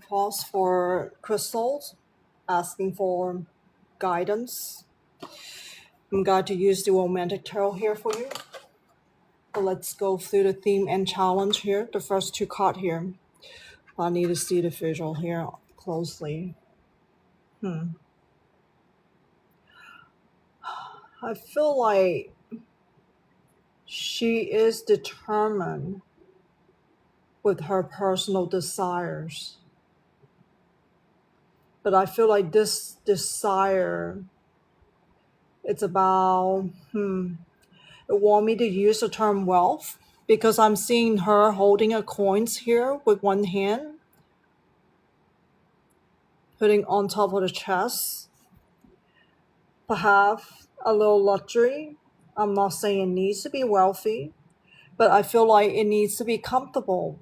Pause for crystals, asking for guidance. I'm going to use the romantic tarot here for you. So let's go through the theme and challenge here. The first two cards here. I need to see the visual here closely. I feel like she is determined with her personal desires. But I feel like this desire, it's about, it want me to use the term wealth because I'm seeing her holding a coins here with one hand, putting on top of the chest. Perhaps a little luxury. I'm not saying it needs to be wealthy, but I feel like it needs to be comfortable.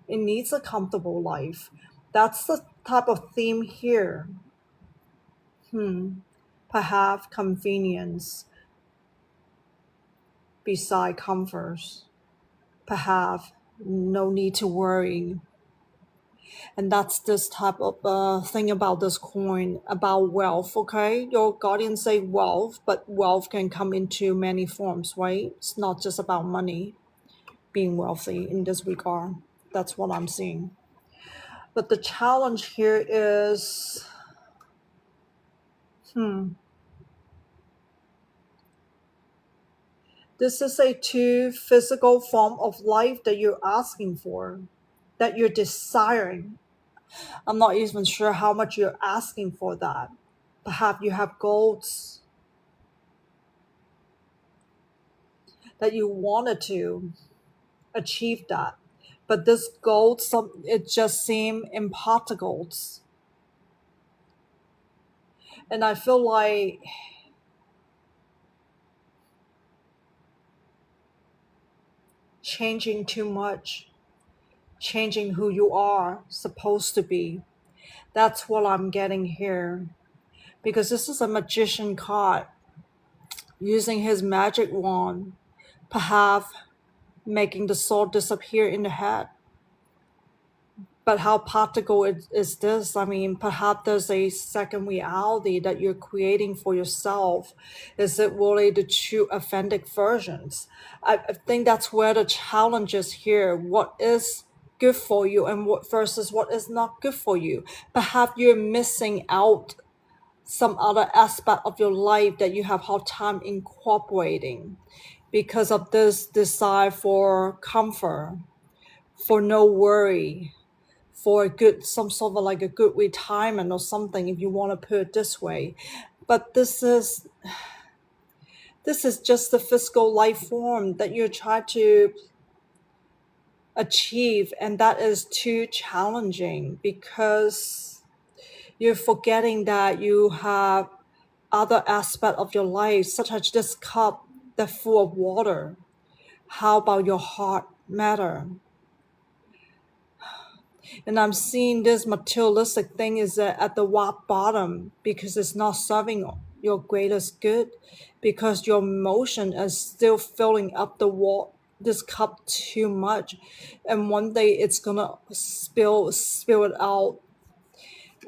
It needs a comfortable life. That's the type of theme here. Perhaps convenience beside comfort. Perhaps no need to worry. And that's this type of thing about this coin, about wealth, okay? Your guardians say wealth, but wealth can come into many forms, right? It's not just about money, being wealthy in this regard. That's what I'm seeing. But the challenge here is, this is a too physical form of life that you're asking for, that you're desiring. I'm not even sure how much you're asking for that. Perhaps you have goals that you wanted to achieve that, but this goal, it just seemed impossible. And I feel like changing too much, changing who you are supposed to be. That's what I'm getting here. Because this is a magician card using his magic wand, perhaps making the sword disappear in the head. But how practical is this? I mean, perhaps there's a second reality that you're creating for yourself. Is it really the true authentic versions? I think that's where the challenge is here. What is good for you and what versus what is not good for you? Perhaps you're missing out some other aspect of your life that you have hard time incorporating because of this desire for comfort, for no worry, for a good, some sort of like a good retirement or something, if you want to put it this way. But this is just the physical life form that you're trying to achieve, and that is too challenging because you're forgetting that you have other aspect of your life, such as this cup that's full of water. How about your heart matter? And I'm seeing this materialistic thing is at the rock bottom because it's not serving your greatest good, because your emotion is still filling up this cup too much, and one day it's gonna spill it out.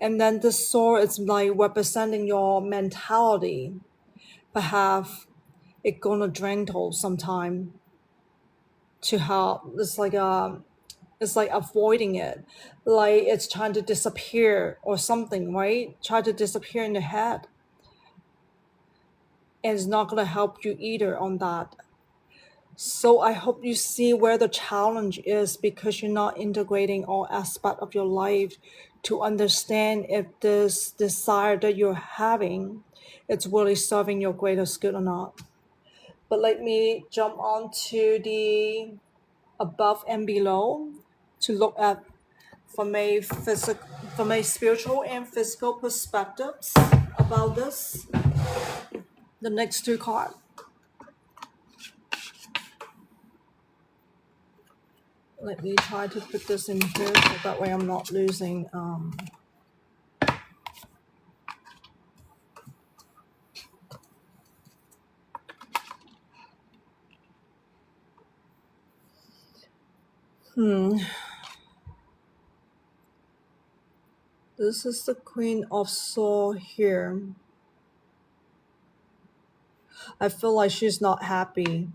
And then the sword is like representing your mentality. Perhaps it gonna dwindle sometime to help. It's like avoiding it, like it's trying to disappear or something, right? Try to disappear in the head, and it's not gonna help you either on that. So I hope you see where the challenge is, because you're not integrating all aspect of your life to understand if this desire that you're having, it's really serving your greatest good or not. But let me jump on to the above and below to look at from a spiritual and physical perspectives about this. The next two cards. Let me try to put this in here so that way I'm not losing. This is the Queen of Swords here. I feel like she's not happy.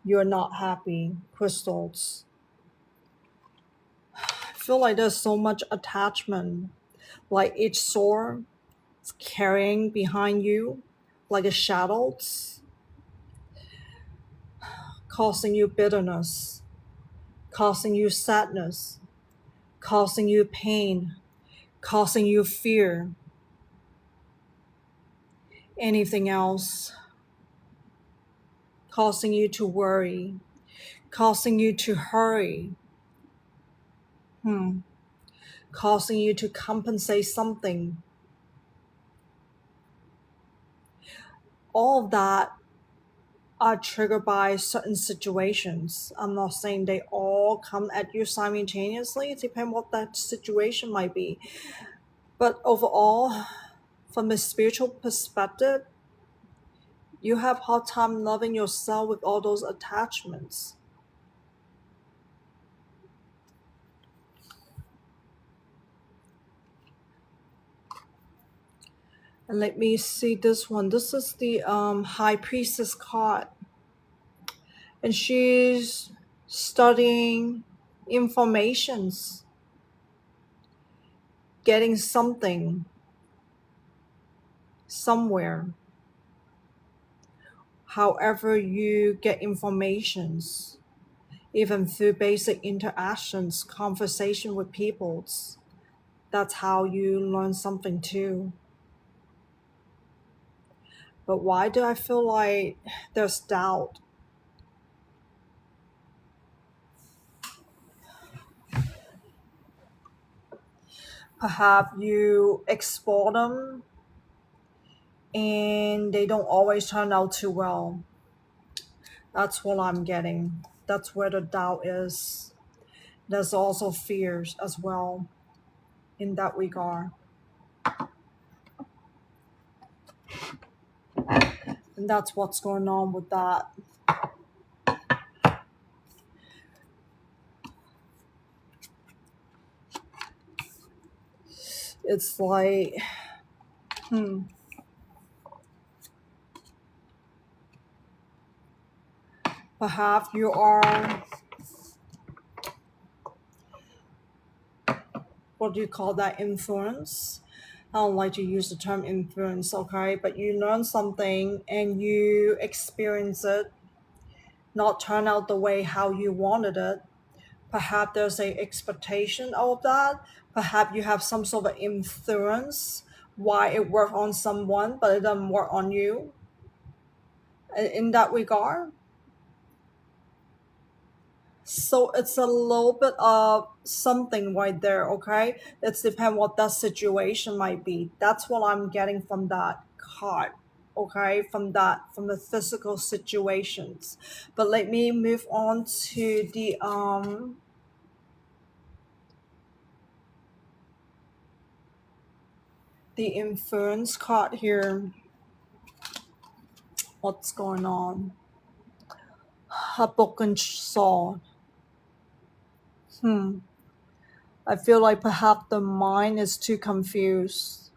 You're not happy, crystals. I feel like there's so much attachment. Like each sword is carrying behind you, like a shadows, causing you bitterness, causing you sadness, causing you pain, causing you fear. Anything else, causing you to worry, causing you to hurry, causing you to compensate something. All of that are triggered by certain situations. I'm not saying they all come at you simultaneously. It depends what that situation might be. But overall, from a spiritual perspective, you have hard time loving yourself with all those attachments. And let me see this one. This is the High Priestess card. And she's studying informations, getting something somewhere. However you get informations, even through basic interactions, conversation with people, that's how you learn something too. But why do I feel like there's doubt? Perhaps you explore them and they don't always turn out too well. That's what I'm getting. That's where the doubt is. There's also fears as well in that regard. And that's what's going on with that. It's like, perhaps you are, what do you call that, influence? I don't like to use the term influence, okay? But you learn something and you experience it, not turn out the way how you wanted it. Perhaps there's a expectation of that. Perhaps you have some sort of influence why it worked on someone, but it doesn't work on you. In that regard, so it's a little bit of something right there, okay? It's depend what that situation might be. That's what I'm getting from that card, okay? From the physical situations. But let me move on to the inference card here. What's going on? A broken sword. I feel like perhaps the mind is too confused.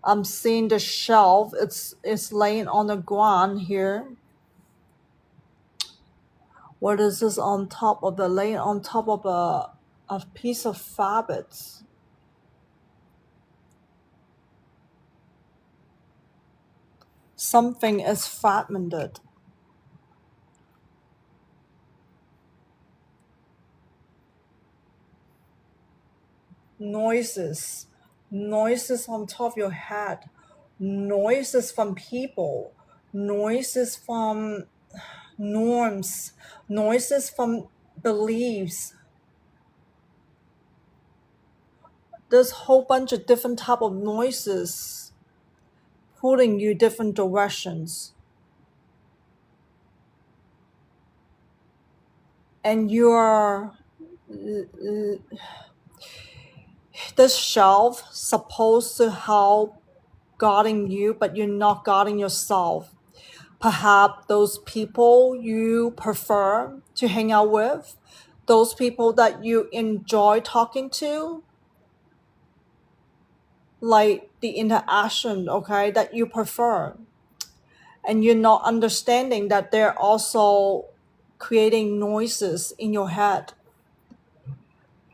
I'm seeing the shelf. It's laying on the ground here. What is this on top of the laying on top of a piece of fabric? Something is fragmented. Noises. Noises on top of your head. Noises from people. Noises from norms. Noises from beliefs. There's a whole bunch of different type of noises pulling you different directions. And you're this shelf supposed to help guarding you, but you're not guarding yourself. Perhaps those people you prefer to hang out with, those people that you enjoy talking to, like the interaction, okay, that you prefer, and you're not understanding that they're also creating noises in your head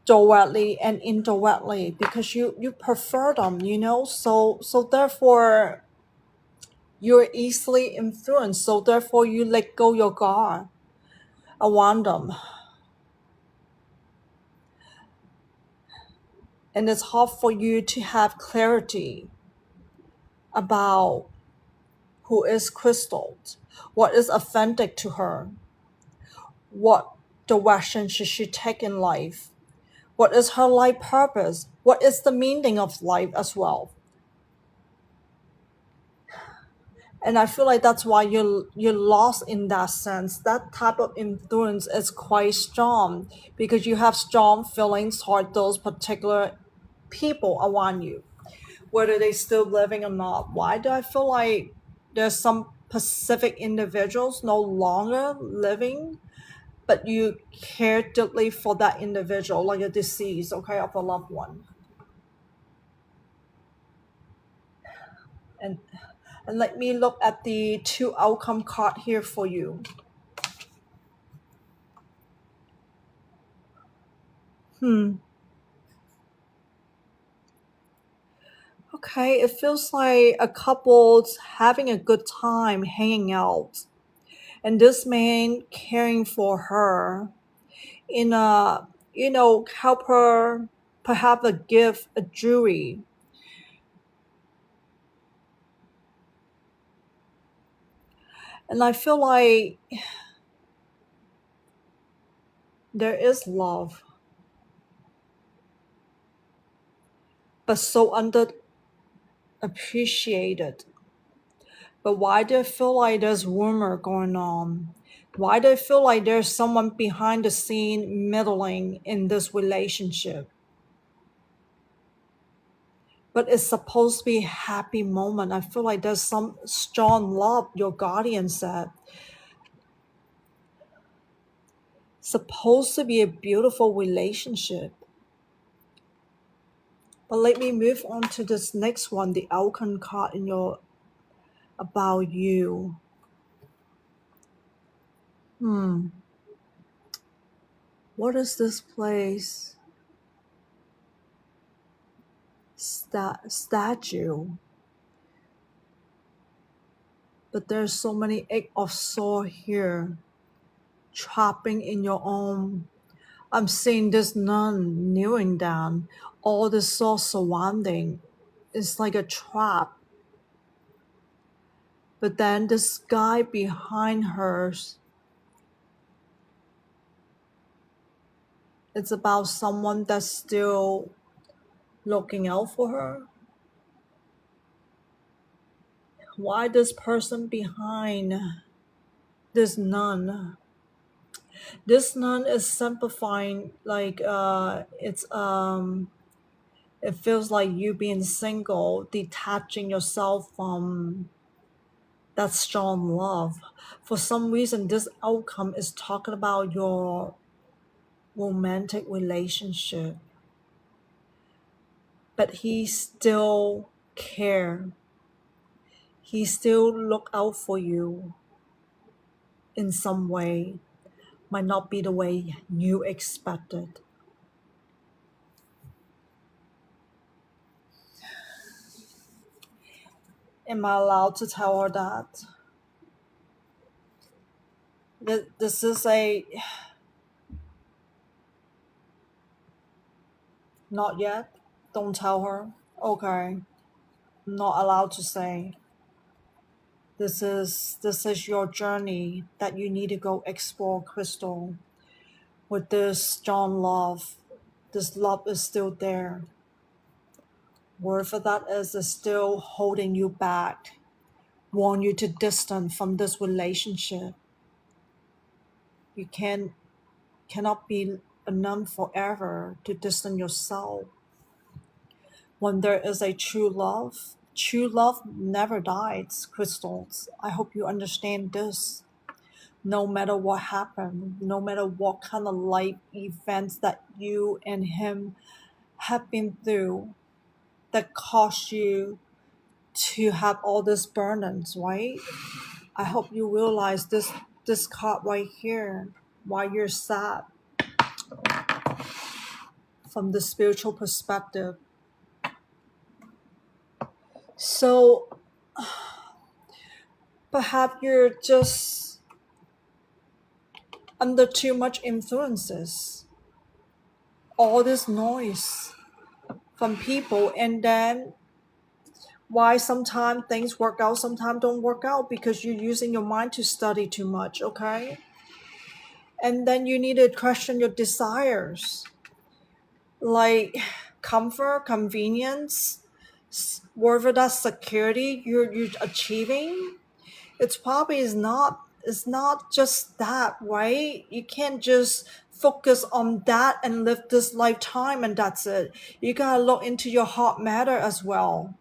directly and indirectly because you prefer them, so therefore you're easily influenced, so therefore you let go your guard around them. And it's hard for you to have clarity about who is Krystal, what is authentic to her, what direction should she take in life, what is her life purpose, what is the meaning of life as well. And I feel like that's why you're lost in that sense. That type of influence is quite strong because you have strong feelings toward those particular people around you, whether they still living or not. Why do I feel like there's some specific individuals no longer living, but you care deeply for that individual, like a deceased, okay, of a loved one. And and let me look at the two outcome card here for you. Hmm. Okay, it feels like a couple's having a good time hanging out, and this man caring for her in a, help her perhaps a gift, a jewelry. And I feel like there is love, but so underappreciated. But why do I feel like there's rumor going on? Why do I feel like there's someone behind the scene meddling in this relationship? But it's supposed to be a happy moment. I feel like there's some strong love, your guardian said. Supposed to be a beautiful relationship. But let me move on to this next one, the outcome card in your about you. Hmm. What is this place? Statue. But there's so many egg of soul here, trapping in your own. I'm seeing this nun kneeling down, all the soul surrounding. It's like a trap. But then this guy behind her, it's about someone that's still looking out for her. Why this person behind this nun? This nun is simplifying, like it feels like you being single, detaching yourself from that strong love. For some reason, this outcome is talking about your romantic relationship, but he still care. He still look out for you in some way. Might not be the way you expected. Am I allowed to tell her that? This is a not yet. Don't tell her. Okay. Not allowed to say. This is your journey that you need to go explore, Krystal. With this strong love, this love is still there. Whatever that is still holding you back, want you to distance from this relationship. You cannot be numb forever to distance yourself. When there is a true love never dies, Crystals. I hope you understand this. No matter what happened, no matter what kind of life events that you and him have been through, that caused you to have all these burdens, right? I hope you realize this card right here, why you're sad from the spiritual perspective. So perhaps you're just under too much influences, all this noise from people, and then why sometimes things work out, sometimes don't work out because you're using your mind to study too much, okay? And then you need to question your desires, like comfort, convenience, whatever that security you're achieving. It's probably is not, it's not just that, right? You can't just focus on that and live this lifetime and that's it. You gotta look into your heart matter as well.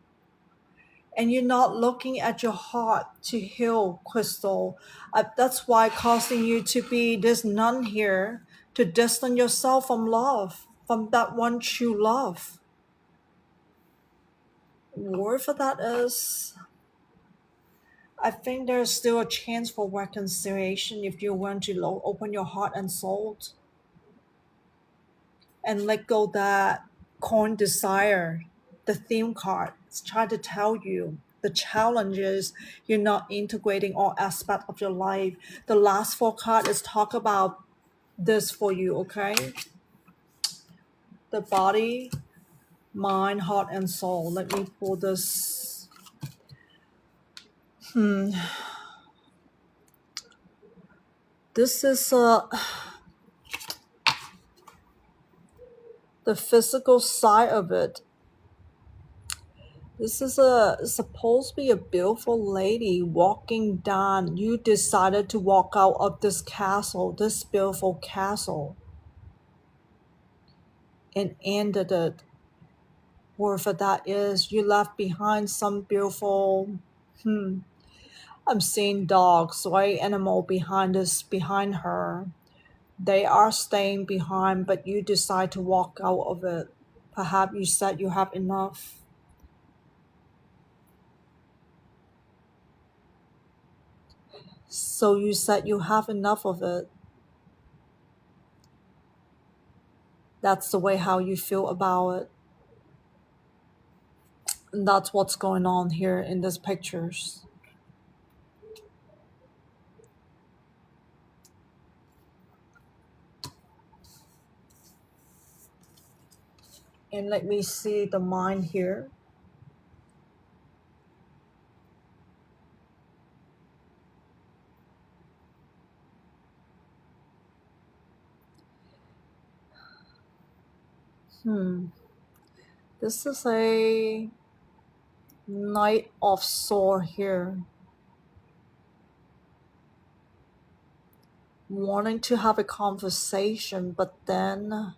And you're not looking at your heart to heal, Krystal. That's why causing you to be this nun here, to distance yourself from love, from that one true love. Whatever that is, I think there's still a chance for reconciliation if you want to open your heart and soul and let go that corn desire. The theme card is trying to tell you the challenge is you're not integrating all aspects of your life. The last four card is talk about this for you, okay? The body, mind, heart, and soul. Let me pull this. This is the physical side of it. This is supposed to be a beautiful lady walking down. You decided to walk out of this castle, this beautiful castle, and ended it. Whatever that is, you left behind some beautiful. I'm seeing dogs, right? Animal behind her. They are staying behind, but you decide to walk out of it. Perhaps you said you have enough. So you said you have enough of it. That's the way how you feel about it. And that's what's going on here in these pictures. And let me see the mind here. This is a Knight of Sword here. Wanting to have a conversation, but then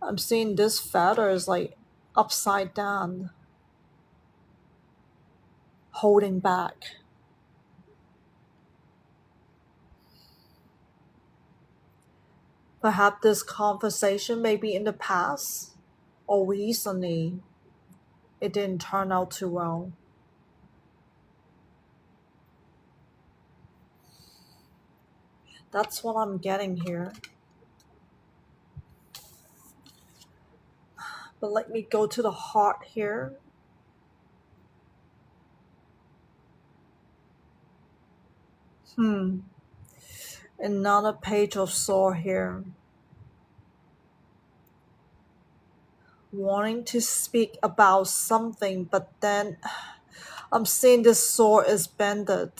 I'm seeing this feather is like upside down, holding back. Perhaps this conversation may be in the past or recently. It didn't turn out too well. That's what I'm getting here. But let me go to the heart here. Another page of sword here. Wanting to speak about something, but then I'm seeing this sword is bended,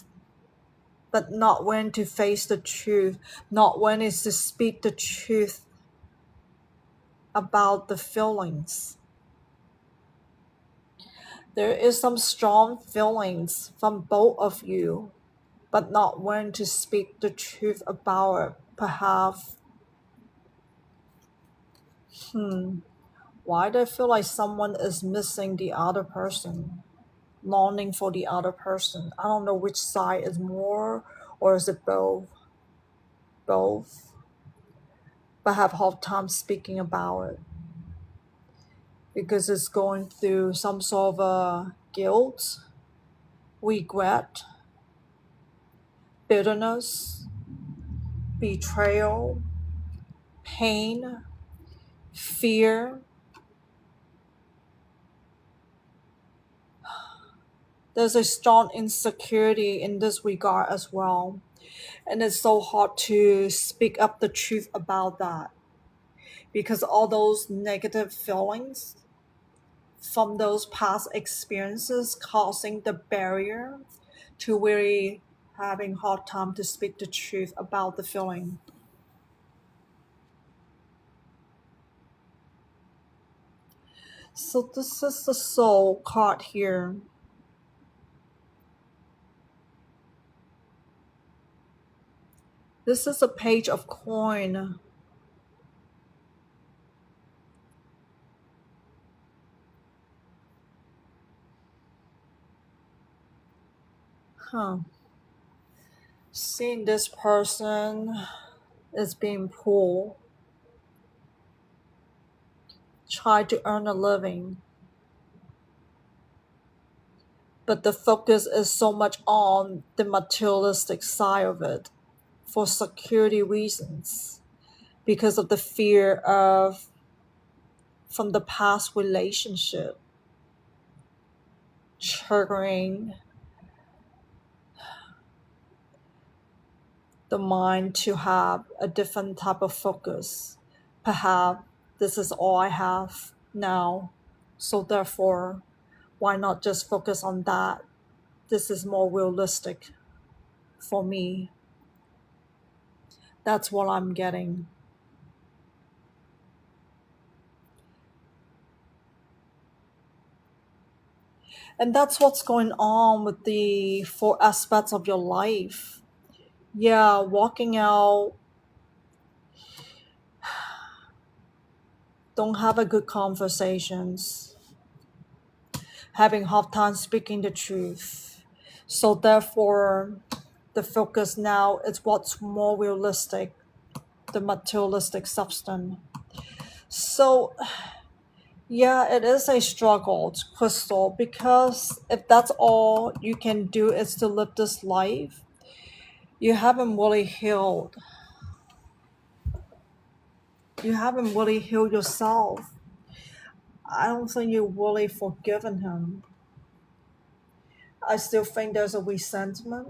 but not when to face the truth, not when is to speak the truth about the feelings. There is some strong feelings from both of you, but not when to speak the truth about it. Perhaps, why do I feel like someone is missing the other person? Longing for the other person. I don't know which side is more, or is it both? Both. But have hard time speaking about it. because it's going through some sort of guilt, regret, bitterness, betrayal, pain, fear. There's a strong insecurity in this regard as well. And it's so hard to speak up the truth about that because all those negative feelings from those past experiences causing the barrier to really having hard time to speak the truth about the feeling. So this is the soul card here. This is a page of coin. Huh. Seeing this person is being poor, try to earn a living, but the focus is so much on the materialistic side of it for security reasons because of the fear of from the past relationship triggering the mind to have a different type of focus. Perhaps this is all I have now, so therefore, why not just focus on that? This is more realistic for me. That's what I'm getting. And that's what's going on with the four aspects of your life. Yeah, walking out, don't have a good conversations, having hard time speaking the truth. So therefore, the focus now is what's more realistic, the materialistic substance. So yeah, it is a struggle, Crystal, because if that's all you can do is to live this life, you haven't really healed. You haven't really healed yourself. I don't think you've really forgiven him. I still think there's a resentment.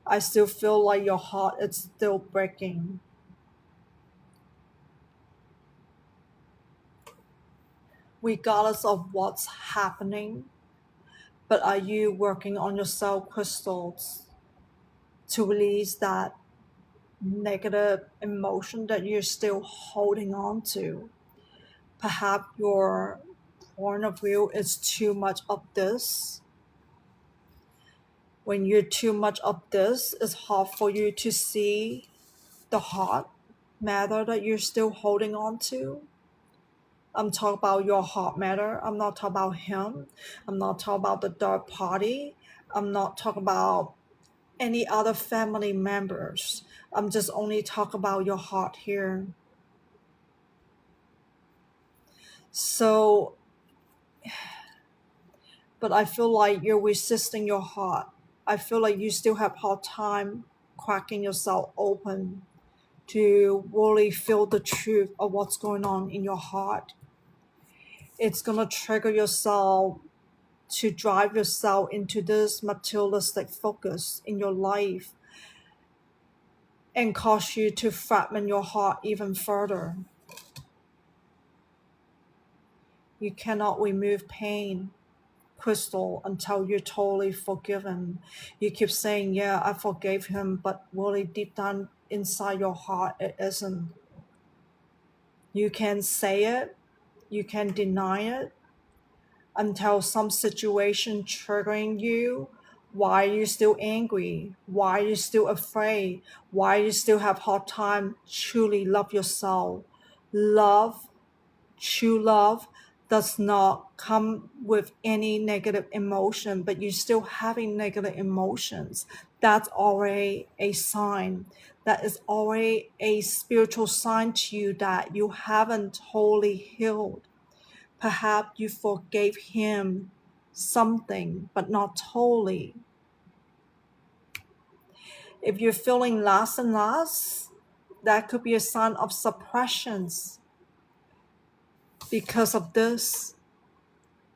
I still feel like your heart is still breaking. Regardless of what's happening, but are you working on yourself, crystals, to release that negative emotion that you're still holding on to? Perhaps your point of view is too much of this. When you're too much of this, it's hard for you to see the heart matter that you're still holding on to. I'm talking about your heart matter. I'm not talking about him. I'm not talking about the third party. I'm not talking about any other family members. I'm just only talking about your heart here. So, but I feel like you're resisting your heart. I feel like you still have hard time cracking yourself open to really feel the truth of what's going on in your heart. It's gonna trigger yourself to drive yourself into this materialistic focus in your life and cause you to fragment your heart even further. You cannot remove pain, Crystal, until you're totally forgiven. You keep saying, yeah, I forgave him, but really deep down inside your heart, it isn't. You can say it, you can deny it, until some situation triggering you. Why are you still angry? Why are you still afraid? Why you still have hard time truly love yourself? Love, true love, does not come with any negative emotion, but you're still having negative emotions. That's already a sign. That is already a spiritual sign to you that you haven't wholly healed. Perhaps you forgave him something, but not totally. If you're feeling lost and lost, that could be a sign of suppressions. Because of this,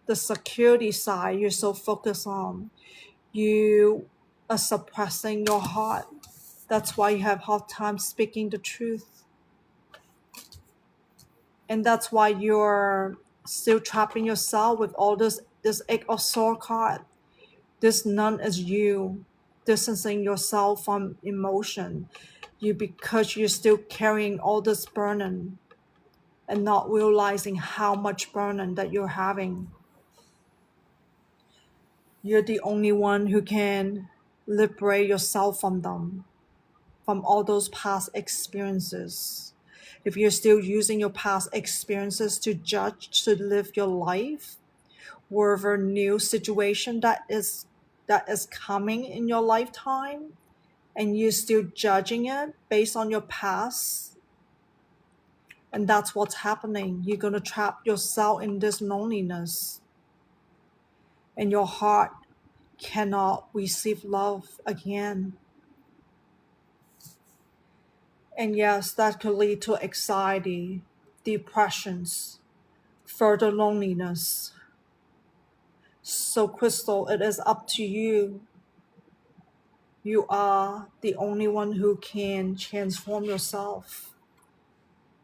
the security side you're so focused on, you are suppressing your heart. That's why you have hard time speaking the truth. And that's why you're still trapping yourself with all this egg of sword card. This none is you, distancing yourself from emotion. You because you're still carrying all this burden and not realizing how much burden that you're having. You're the only one who can liberate yourself from them, from all those past experiences. If you're still using your past experiences to judge, to live your life, whatever new situation that is coming in your lifetime, and you're still judging it based on your past, and that's what's happening. You're going to trap yourself in this loneliness, and your heart cannot receive love again. And yes, that could lead to anxiety, depressions, further loneliness. So, Krystal, it is up to you. You are the only one who can transform yourself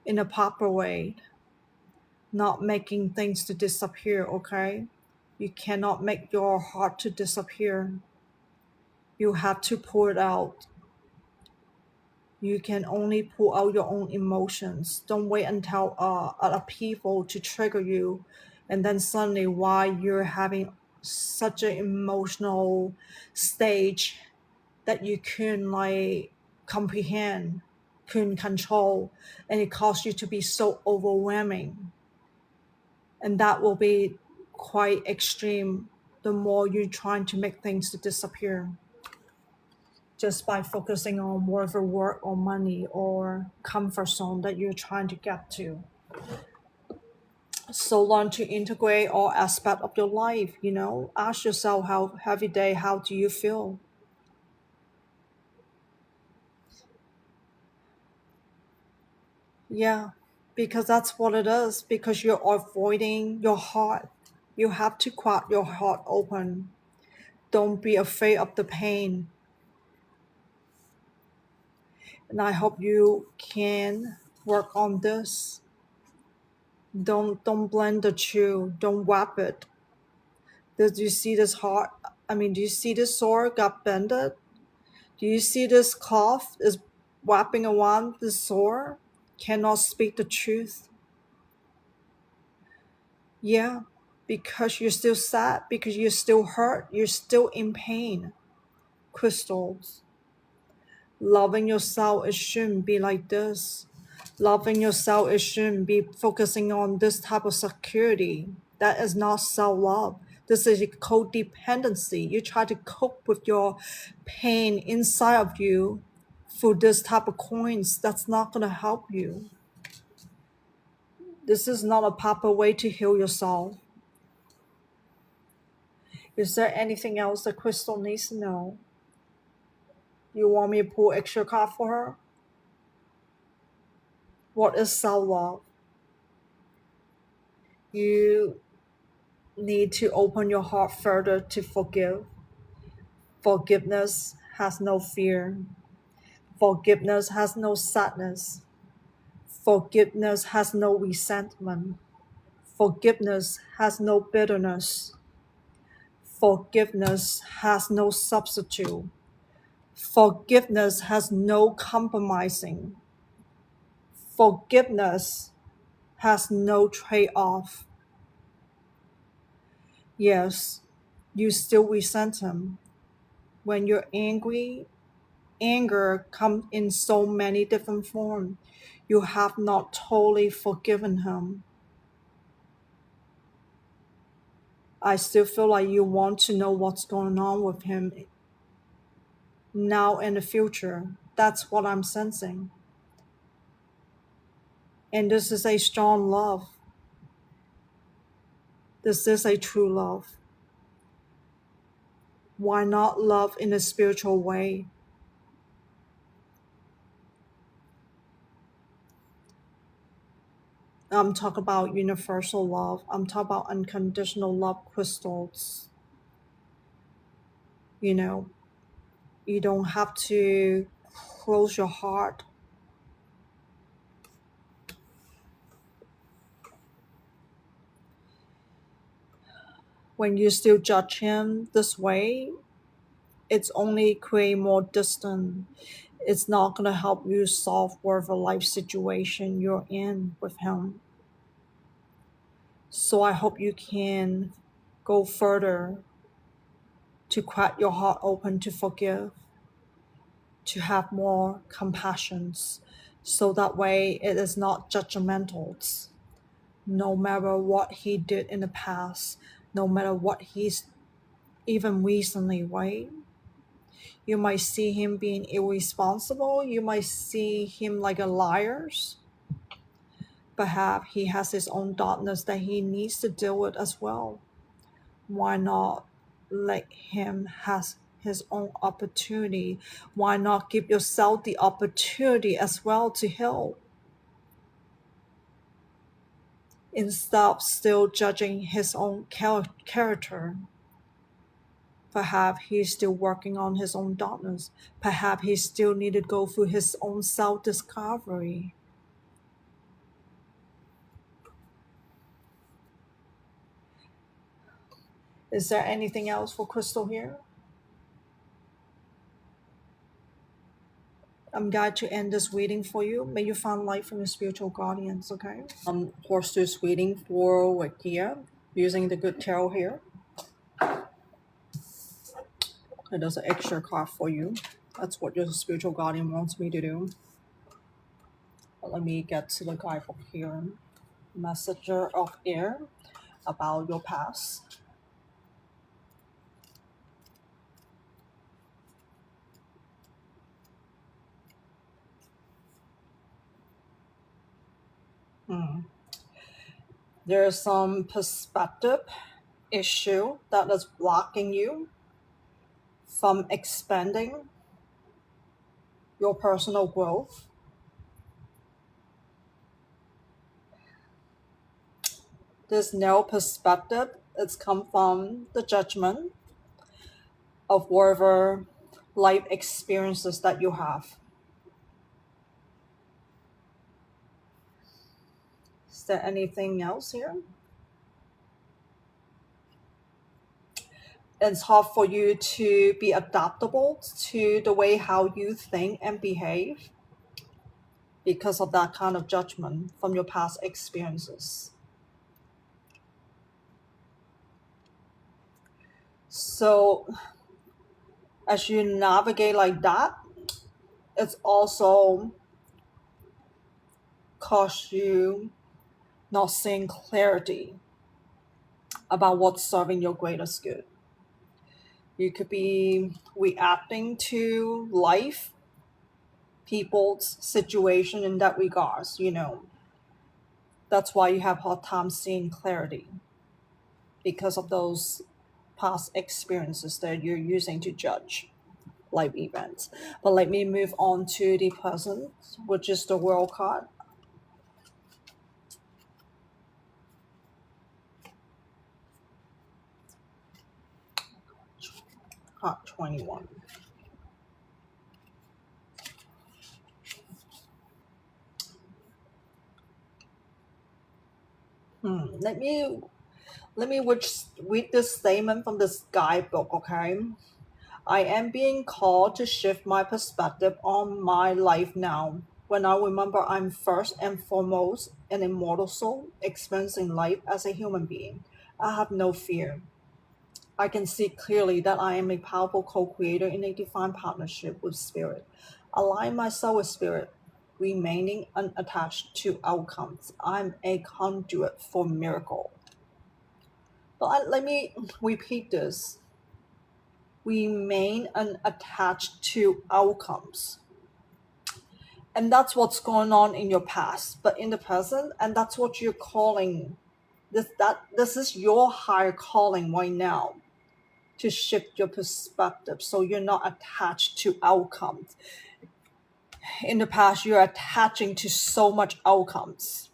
in a proper way, not making things to disappear, okay? You cannot make your heart to disappear. You have to pull it out. You can only pull out your own emotions. Don't wait until other people to trigger you, and then suddenly, while you're having such an emotional stage that you couldn't like comprehend, couldn't control, and it caused you to be so overwhelming, and that will be quite extreme. The more you're trying to make things to disappear, just by focusing on whatever work or money or comfort zone that you're trying to get to. So learn to integrate all aspect of your life, ask yourself how every day, how do you feel? Yeah, because that's what it is, because you're avoiding your heart. You have to crack your heart open. Don't be afraid of the pain. And I hope you can work on this. Don't blend the two. Don't wrap it. Do you see this heart? I mean, do you see this sword got bended? Do you see this cloth is wrapping around the sword? Cannot speak the truth. Yeah, because you're still sad, because you're still hurt, you're still in pain. Crystals. Loving yourself, it shouldn't be like this. Loving yourself, it shouldn't be focusing on this type of security. That is not self-love. This is a codependency. You try to cope with your pain inside of you through this type of coins. That's not going to help you. This is not a proper way to heal yourself. Is there anything else that Crystal needs to know? You want me to pull extra card for her? What is self-love? You need to open your heart further to forgive. Forgiveness has no fear. Forgiveness has no sadness. Forgiveness has no resentment. Forgiveness has no bitterness. Forgiveness has no substitute. Forgiveness has no compromising. Forgiveness has no trade off. Yes, you still resent him. When you're angry, anger comes in so many different forms. You have not totally forgiven him. I still feel like you want to know what's going on with him now and the future. That's what I'm sensing. And this is a strong love. This is a true love. Why not love in a spiritual way? I'm talking about universal love. I'm talking about unconditional love crystals. You know, you don't have to close your heart. When you still judge him this way, it's only create more distance. It's not gonna help you solve whatever life situation you're in with him. So I hope you can go further to crack your heart open to forgive, to have more compassion, so that way it is not judgmental. No matter what he did in the past, no matter what he's even recently, right? You might see him being irresponsible, you might see him like a liar. Perhaps he has his own darkness that he needs to deal with as well. Why not let him has his own opportunity? Why not give yourself the opportunity as well to heal instead of still judging his own character? Perhaps he's still working on his own darkness. Perhaps he still needed to go through his own self-discovery. Is there anything else for Krystal here? I'm glad to end this reading for you. May you find light from your spiritual guardians, okay? Horse is reading for Rickea using the good tarot here. It does an extra card for you. That's what your spiritual guardian wants me to do. But let me get to the guidebook here. Messenger of air about your past. There's some perspective issue that is blocking you from expanding your personal growth. This narrow perspective, it's come from the judgment of whatever life experiences that you have. Is there anything else here? It's hard for you to be adaptable to the way how you think and behave because of that kind of judgment from your past experiences. So as you navigate like that, it's also cause you not seeing clarity about what's serving your greatest good. You could be reacting to life, people's situation in that regards, That's why you have hard time seeing clarity because of those past experiences that you're using to judge life events. But let me move on to the present, which is the World card. Card 21. Let me read this statement from this guidebook, okay? I am being called to shift my perspective on my life now. When I remember I'm first and foremost an immortal soul experiencing life as a human being, I have no fear. I can see clearly that I am a powerful co-creator in a divine partnership with Spirit. Align myself with Spirit, remaining unattached to outcomes. I'm a conduit for miracle. But let me repeat this. Remain unattached to outcomes. And that's what's going on in your past, but in the present, and that's what you're calling This is your higher calling right now, to shift your perspective so you're not attached to outcomes. In the past, you're attaching to so much outcomes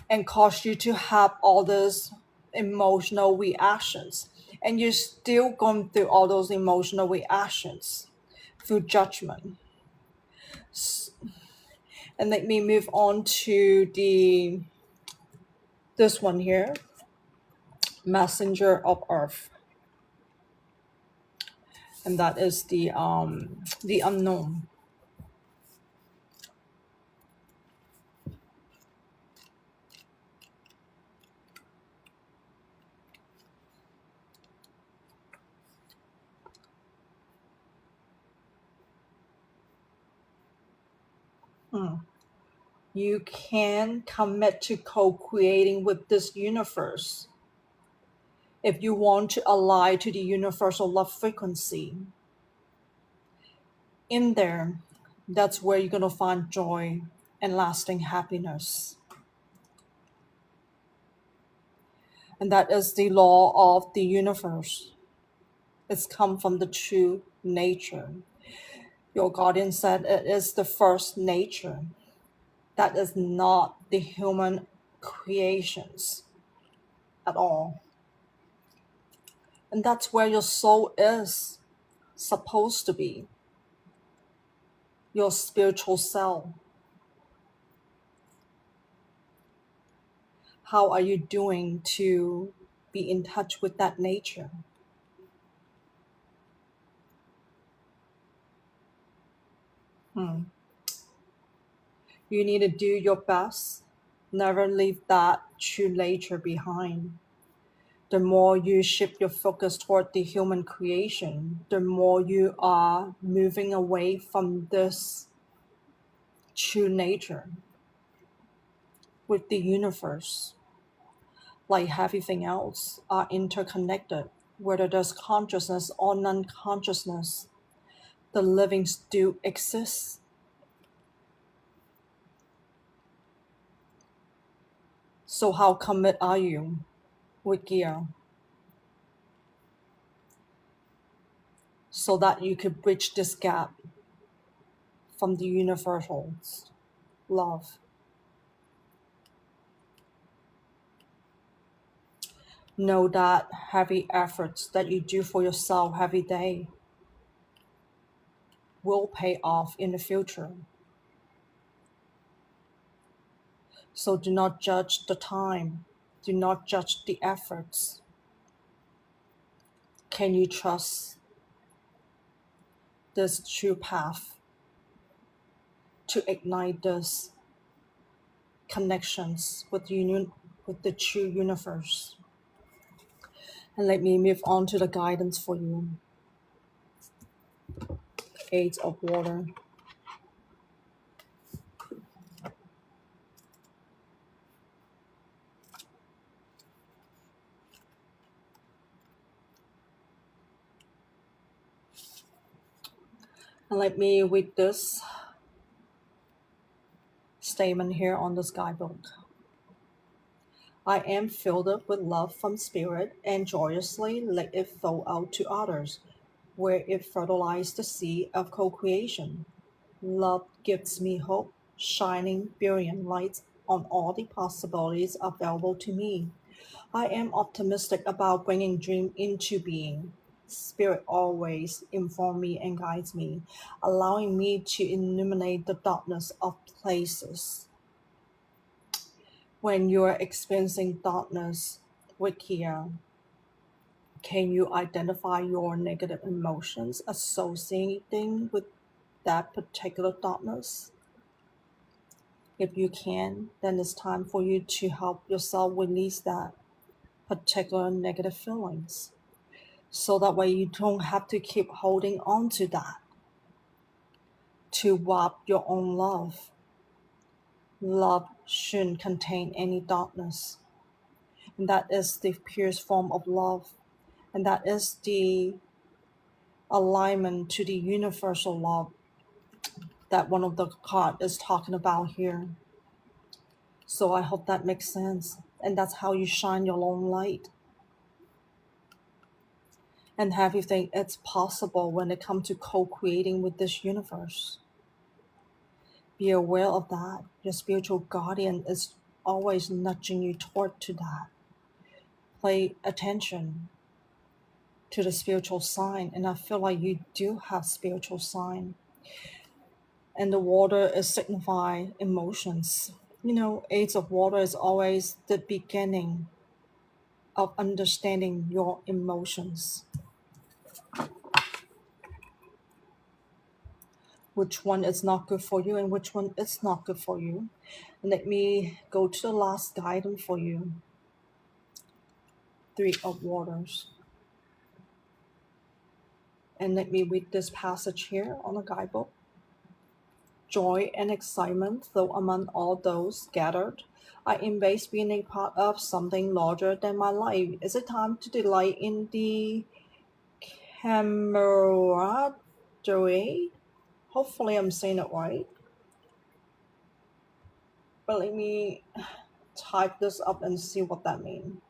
and cause you to have all those emotional reactions. And you're still going through all those emotional reactions through judgment. And let me move on to this one here, Messenger of Earth. And that is the unknown. You can commit to co-creating with this universe if you want to align to the universal love frequency. In there, that's where you're going to find joy and lasting happiness. And that is the law of the universe. It's come from the true nature. Your guardian said it is the first nature. That is not the human creations at all. And that's where your soul is supposed to be, your spiritual self. How are you doing to be in touch with that nature? You need to do your best. Never leave that true nature behind. The more you shift your focus toward the human creation, the more you are moving away from this true nature with the universe. Like everything else, are interconnected, whether there's consciousness or non consciousness. The living still exists. So, how committed are you, Rickea, so that you could bridge this gap from the universal's love? Know that heavy efforts that you do for yourself every day will pay off in the future. So do not judge the time. Do not judge the efforts. Can you trust this true path to ignite this connections with with the true universe? And let me move on to the guidance for you. Eight of Water. And let me read this statement here on the skybook. I am filled up with love from spirit and joyously let it flow out to others, where it fertilizes the seed of co-creation. Love gives me hope, shining brilliant light on all the possibilities available to me. I am optimistic about bringing dream into being. Spirit always informs me and guides me, allowing me to illuminate the darkness of places. When you're experiencing darkness, Rickea, can you identify your negative emotions associating with that particular darkness? If you can, then it's time for you to help yourself release that particular negative feelings. So that way you don't have to keep holding on to that to rob your own love. Love shouldn't contain any darkness. And that is the purest form of love. And that is the alignment to the universal love that one of the cards is talking about here. So I hope that makes sense. And that's how you shine your own light. And have you think it's possible when it comes to co-creating with this universe. Be aware of that. Your spiritual guardian is always nudging you toward to that. Pay attention to the spiritual sign, and I feel like you do have spiritual sign. And the water is signify emotions. Aids of water is always the beginning of understanding your emotions. Which one is not good for you and which one is not good for you. And let me go to the last guidance for you. Three of Waters. And let me read this passage here on the guidebook. Joy and excitement, though among all those gathered, I embrace being a part of something larger than my life. Is it time to delight in the camaraderie? Hopefully I'm saying it right. But let me type this up and see what that means.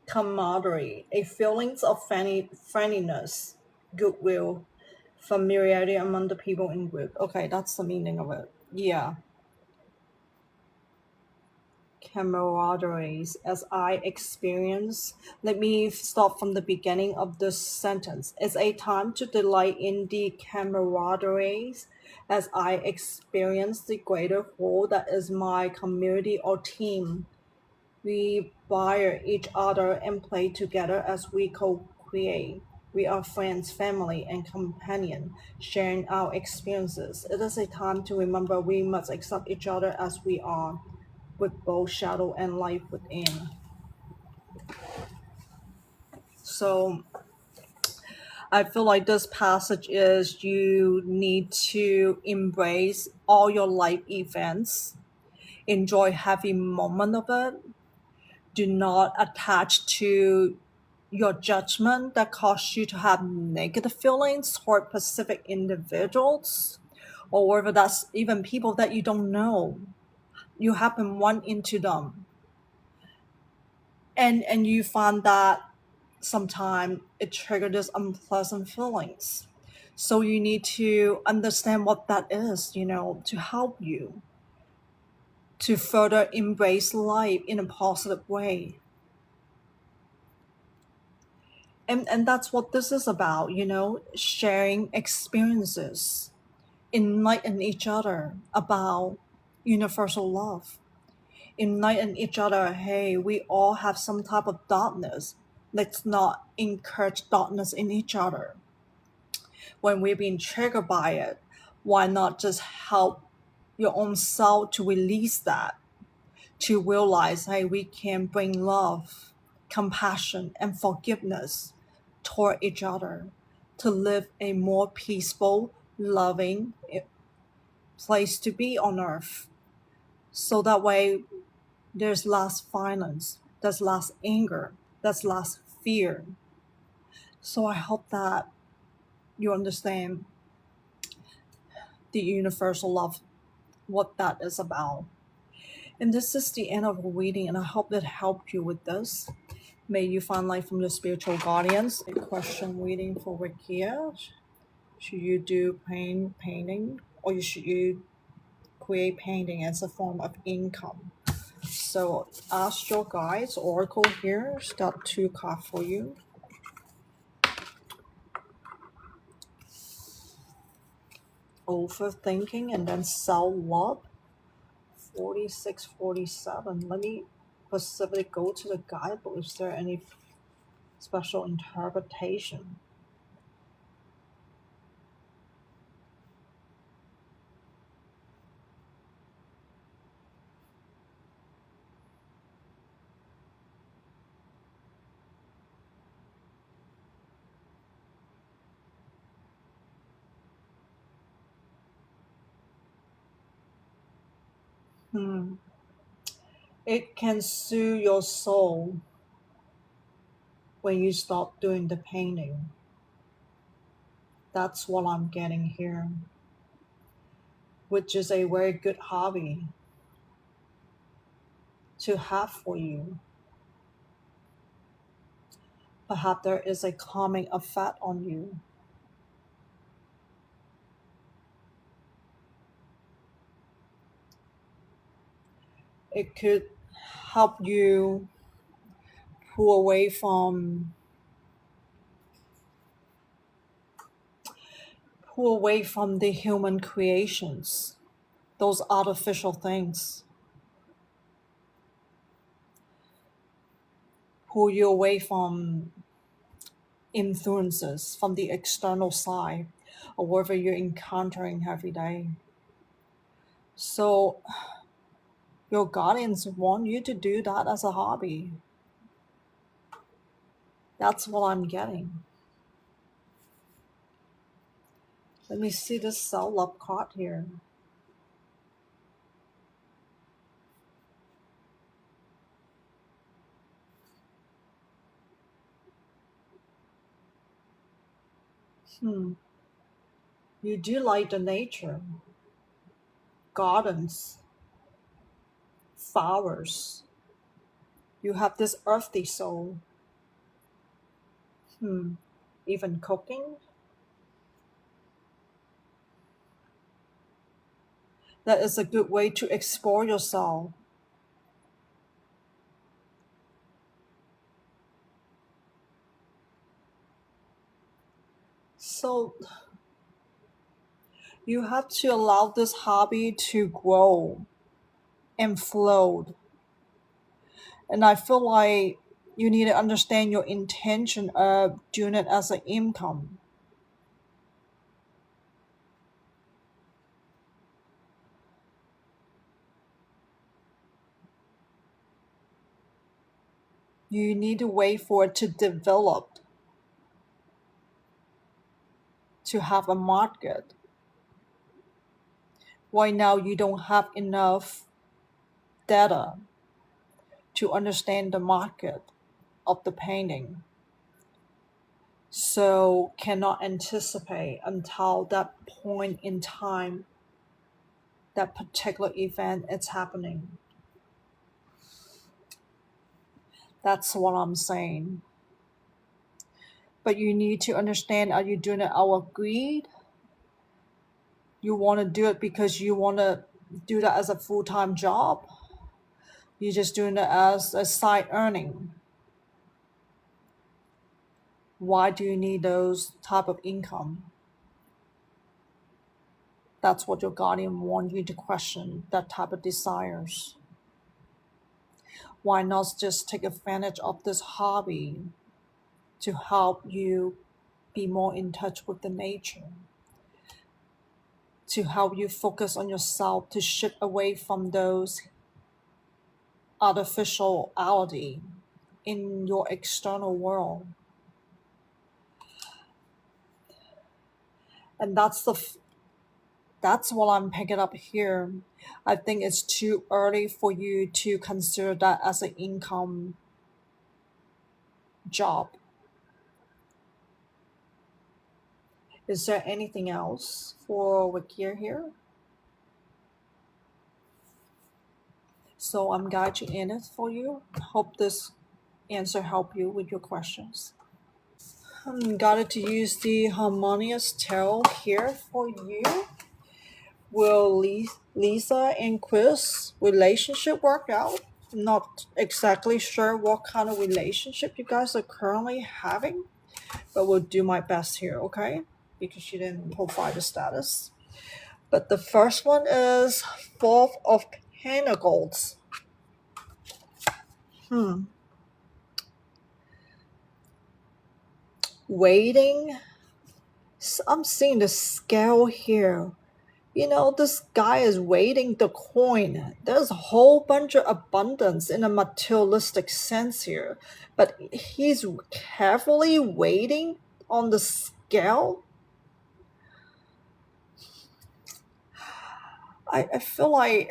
Camaraderie, a feelings of friendliness, goodwill, familiarity among the people in group. Okay, that's the meaning of it. Yeah. Camaraderies as I experience. Let me start from the beginning of this sentence. It's a time to delight in the camaraderies as I experience the greater whole that is my community or team. We admire each other and play together as we co-create. We are friends, family, and companion, sharing our experiences. It is a time to remember we must accept each other as we are, with both shadow and light within. So I feel like this passage is you need to embrace all your life events, enjoy every moment of it. Do not attach to your judgment that cause you to have negative feelings toward specific individuals, or whether that's even people that you don't know. You happen one into them, and you find that sometimes it triggers this unpleasant feelings. So you need to understand what that is, to help you to further embrace life in a positive way. And that's what this is about, sharing experiences, enlighten each other about universal love, enlighten each other. Hey, we all have some type of darkness. Let's not encourage darkness in each other. When we're being triggered by it, why not just help your own self to release that, to realize, hey, we can bring love, compassion, and forgiveness toward each other to live a more peaceful, loving place to be on earth. So that way, there's less violence, there's less anger, there's less fear. So I hope that you understand the universal love, what that is about. And this is the end of the reading, and I hope it helped you with this. May you find light from your spiritual guardians. A question reading for Rickea. Should you do painting, or should you create painting as a form of income? So ask your guides. Oracle here. Got two cards for you. Overthinking and then self-love. 46, 47. Let me specifically go to the guidebook. Is there any special interpretation? Hmm. It can soothe your soul when you stop doing the painting. That's what I'm getting here, which is a very good hobby to have for you. Perhaps there is a calming effect on you. It could help you pull away from the human creations, those artificial things. Pull you away from influences from the external side or whatever you're encountering every day. So your guardians want you to do that as a hobby. That's what I'm getting. Let me see this cell up card here. Hmm. You do like the nature, gardens, flowers. You have this earthy soul. Hmm. Even cooking. That is a good way to explore yourself. So you have to allow this hobby to grow and flow. And I feel like you need to understand your intention of doing it as an income. You need to wait for it to develop, to have a market. Right now, you don't have enough data to understand the market of the painting. So cannot anticipate until that point in time, that particular event is happening. That's what I'm saying. But you need to understand, are you doing it out of greed? You want to do it because you want to do that as a full-time job? You're just doing it as a side earning. Why do you need those type of income? That's what your guardian wants you to question, that type of desires. Why not just take advantage of this hobby to help you be more in touch with the nature, to help you focus on yourself, to shift away from those artificiality in your external world. And that's what I'm picking up here. I think it's too early for you to consider that as an income job. Is there anything else for Rickea here? So I'm guiding in it for you. Hope this answer help you with your questions. I'm guided to use the harmonious tarot here for you. Will Leeza and Chris relationship work out? Not exactly sure what kind of relationship you guys are currently having, but will do my best here, okay? Because she didn't provide the status. But the first one is Fourth of Pentacles. Waiting. I'm seeing the scale here. You know, this guy is waiting the coin. There's a whole bunch of abundance in a materialistic sense here, but he's carefully waiting on the scale. I feel like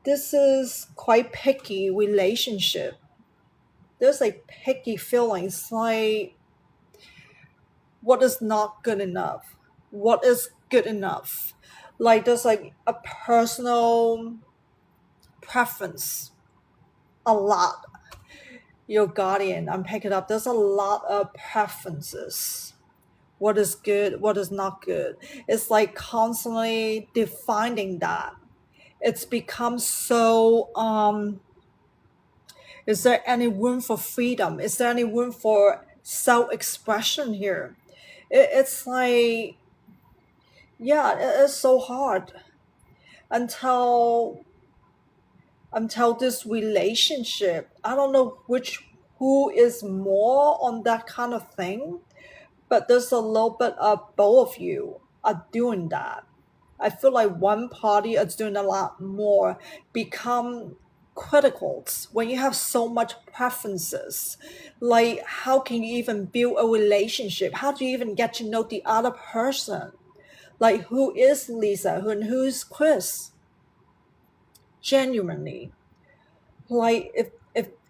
this is quite picky relationship. There's a picky feeling. It's like, what is not good enough? What is good enough? Like there's like a personal preference, a lot. Your guardian, I'm picking up. There's a lot of preferences. What is good? What is not good? It's like constantly defining that. It's become so. Is there any room for freedom? Is there any room for self-expression here? It's like, yeah, it's so hard until this relationship. I don't know who is more on that kind of thing, but there's a little bit of both of you are doing that. I feel like one party is doing a lot more, become critical when you have so much preferences. Like, how can you even build a relationship? How do you even get to know the other person? Like, who is Leeza and who's Chris? Genuinely, like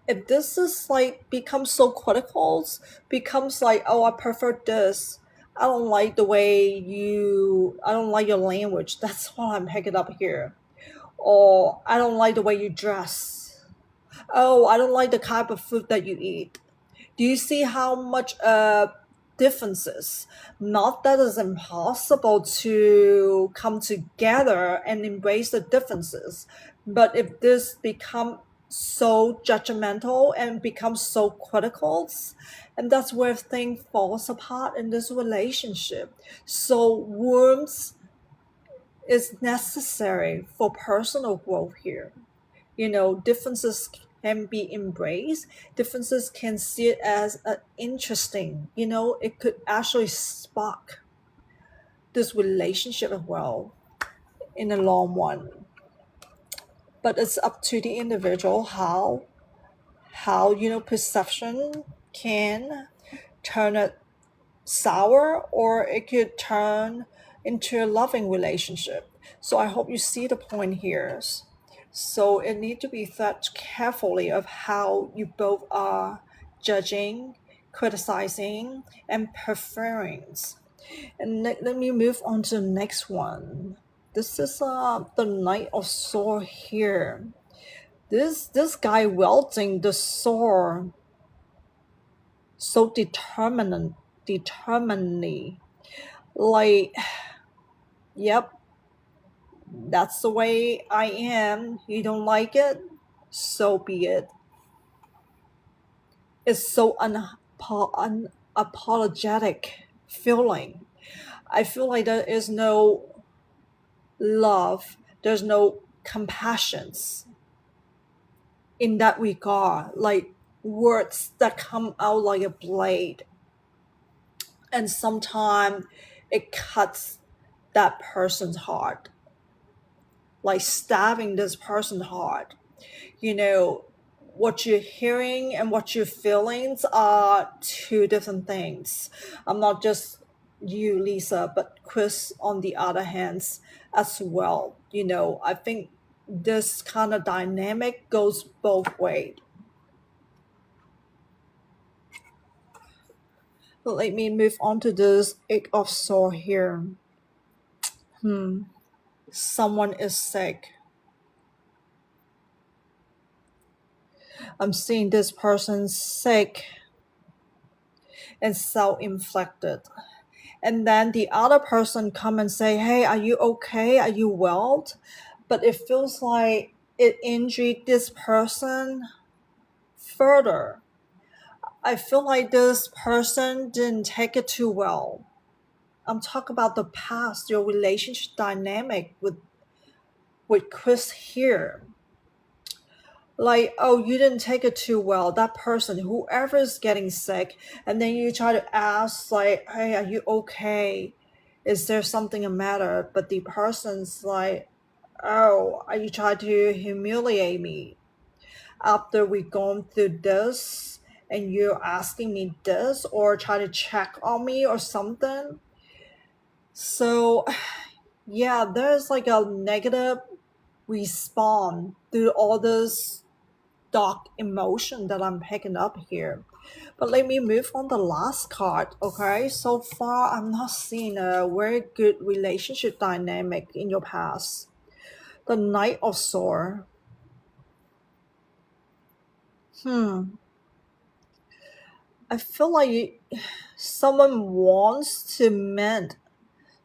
if this is like becomes so critical, becomes like, oh, I prefer this, I don't like the way you, I don't like your language, that's what I'm picking up here. Or I don't like the way you dress. Oh, I don't like the type of food that you eat. Do you see how much differences? Not that it's impossible to come together and embrace the differences, but if this become so judgmental and becomes so critical, and that's where things falls apart in this relationship. So warmth is necessary for personal growth here. Differences can be embraced. Differences can see it as interesting. It could actually spark this relationship as well in the long run. But it's up to the individual how perception can turn it sour, or it could turn into a loving relationship. So I hope you see the point here. So it needs to be thought carefully of how you both are judging, criticizing, and preferring. And let me move on to the next one. This is the Knight of Sword here. This guy wielding the sword so determinedly. Like, yep, that's the way I am. You don't like it? So be it. It's so unapologetic feeling. I feel like there is no love, there's no compassion in that regard. Like words that come out like a blade. And sometimes it cuts that person's heart, like stabbing this person's heart. What you're hearing and what you're feeling are two different things. I'm not just you, Leeza, but Chris on the other hand as well. I think this kind of dynamic goes both ways. Let me move on to this Eight of Swords here. Someone is sick. I'm seeing this person sick and self-inflicted. And then the other person come and say, hey, are you okay? Are you well? But it feels like it injured this person further. I feel like this person didn't take it too well. I'm talking about the past, your relationship dynamic with Chris here. Like, oh, you didn't take it too well. That person, whoever is getting sick, and then you try to ask, like, hey, are you okay? Is there something the matter? But the person's like, oh, are you trying to humiliate me after we've gone through this, and you're asking me this, or try to check on me or something? So, yeah, there's like a negative respond to all this dark emotion that I'm picking up here. But let me move on the last card, okay? So far, I'm not seeing a very good relationship dynamic in your past. The Knight of Swords. I feel like someone wants to mend,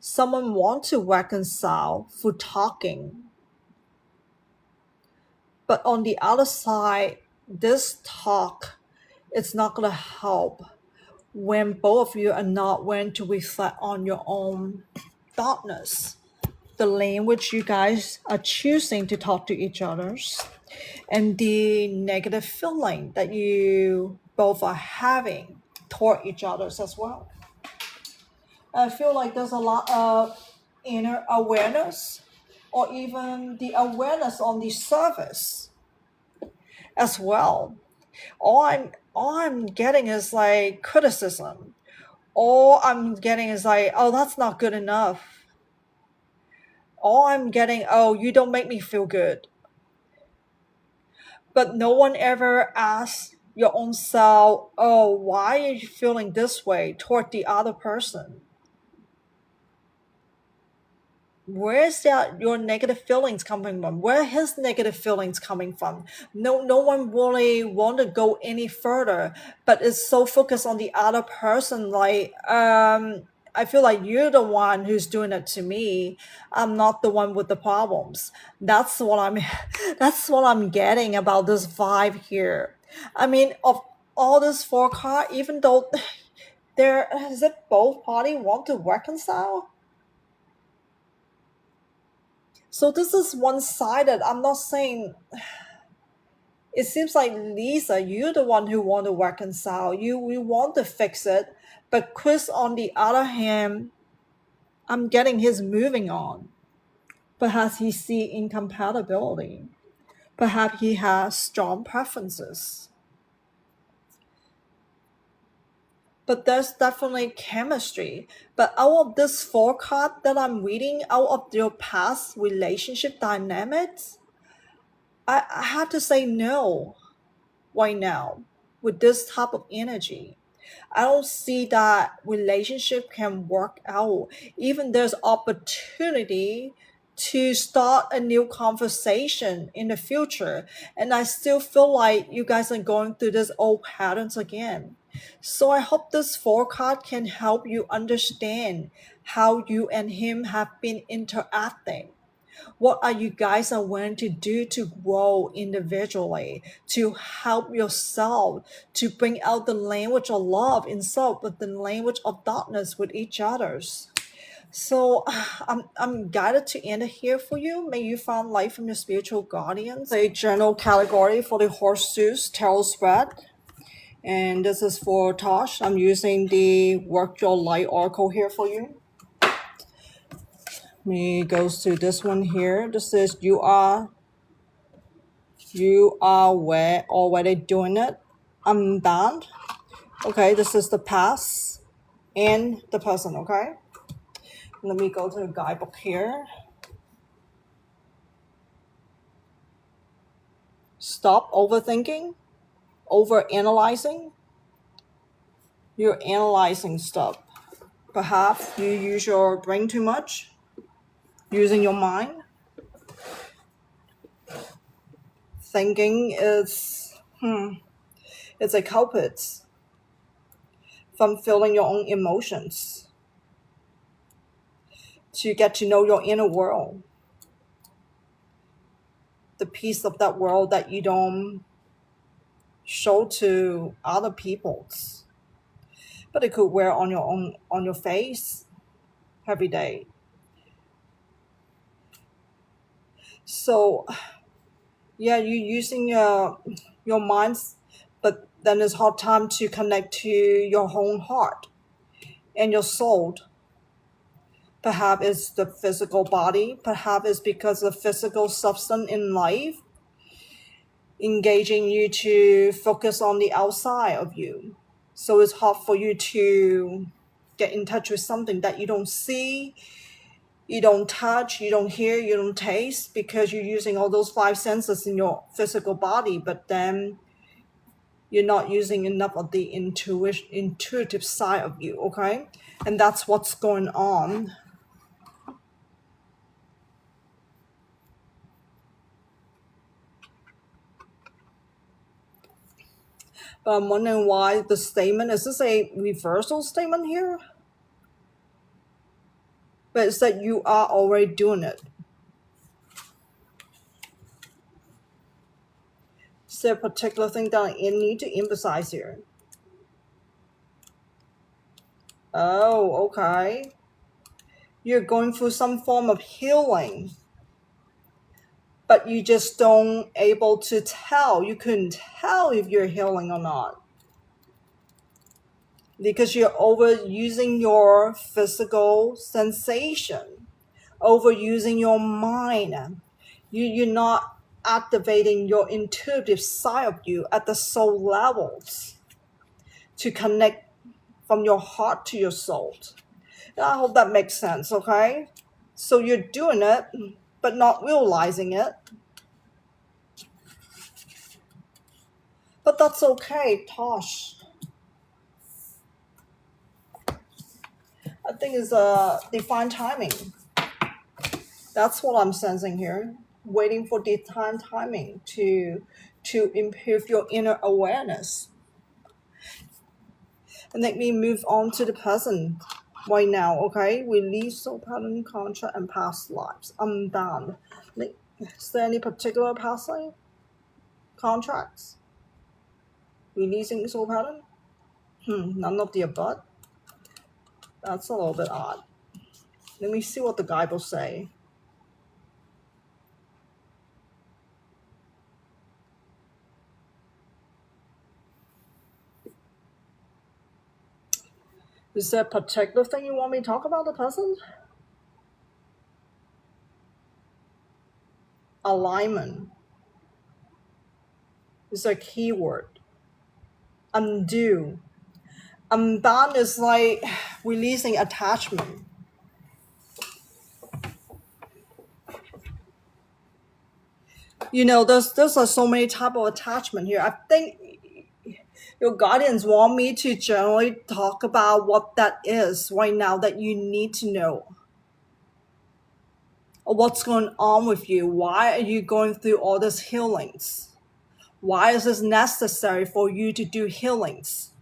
someone wants to reconcile through talking. But on the other side, this talk it's not going to help when both of you are not willing to reflect on your own darkness, the language you guys are choosing to talk to each other, and the negative feeling that you both are having toward each other as well. I feel like there's a lot of inner awareness or even the awareness on the surface as well. All I'm getting is like criticism. All I'm getting is like, oh, that's not good enough. All I'm getting, oh, you don't make me feel good. But no one ever asks your own self, oh, why are you feeling this way toward the other person? Where's that your negative feelings coming from? Where his negative feelings coming from? No one really want to go any further, but it's so focused on the other person. Like, I feel like you're the one who's doing it to me. I'm not the one with the problems. That's what I'm. That's what I'm getting about this vibe here. I mean, of all this four card, even though there is it both party want to reconcile. So this is one-sided. I'm not saying it seems like Leeza, you're the one who want to reconcile. You want to fix it, but Chris, on the other hand, I'm getting his moving on. Perhaps he see incompatibility. Perhaps he has strong preferences. But there's definitely chemistry. But out of this four card that I'm reading, out of your past relationship dynamics, I have to say no right now with this type of energy. I don't see that relationship can work out. Even there's opportunity to start a new conversation in the future. And I still feel like you guys are going through this old patterns again. So I hope this four card can help you understand how you and him have been interacting. What are you guys are willing to do to grow individually, to help yourself, to bring out the language of love in self, but the language of darkness with each others. So I'm guided to end it here for you. May you find light from your spiritual guardians. A journal category for the Horse's Tarot spread. And this is for Tosh. I'm using the Work Your Light Oracle here for you. Me goes to this one here. This is you are already doing it. I'm bound. Okay, this is the past and the present. Okay, let me go to the guidebook here. Stop overthinking, over analyzing. You're analyzing stuff. Perhaps you use your brain too much, using your mind. Thinking is it's a culprit from feeling your own emotions, to get to know your inner world, the piece of that world that you don't show to other people's, but it could wear on your face every day. So yeah, you're using your minds, but then it's hard time to connect to your own heart and your soul. Perhaps it's the physical body, perhaps it's because of physical substance in life engaging you to focus on the outside of you. So it's hard for you to get in touch with something that you don't see You don't touch, you don't hear, you don't taste because you're using all those five senses in your physical body, but then you're not using enough of the intuitive side of you, okay? And that's what's going on. But I'm wondering why the statement, is this a reversal statement here? But it's that you are already doing it. Is there a particular thing that I need to emphasize here? Oh, okay. You're going through some form of healing, but you just don't able to tell. You couldn't tell if you're healing or not because you're overusing your physical sensation, overusing your mind. You're not activating your intuitive side of you at the soul levels to connect from your heart to your soul. And I hope that makes sense, okay? So you're doing it, but not realizing it. But that's okay, Tosh. I think it's a divine timing. That's what I'm sensing here. Waiting for divine timing to improve your inner awareness. And let me move on to the present right now, okay? Release soul pattern, contract, and past lives. I'm done. Is there any particular past life? Contracts? Releasing soul pattern? None of the above. That's a little bit odd. Let me see what the guide will say. Is there a particular thing you want me to talk about the present? Alignment is a keyword. Undo. Undone is like releasing attachment. There's so many type of attachment here. I think your guardians want me to generally talk about what that is right now that you need to know. Or what's going on with you? Why are you going through all these healings? Why is this necessary for you to do healings?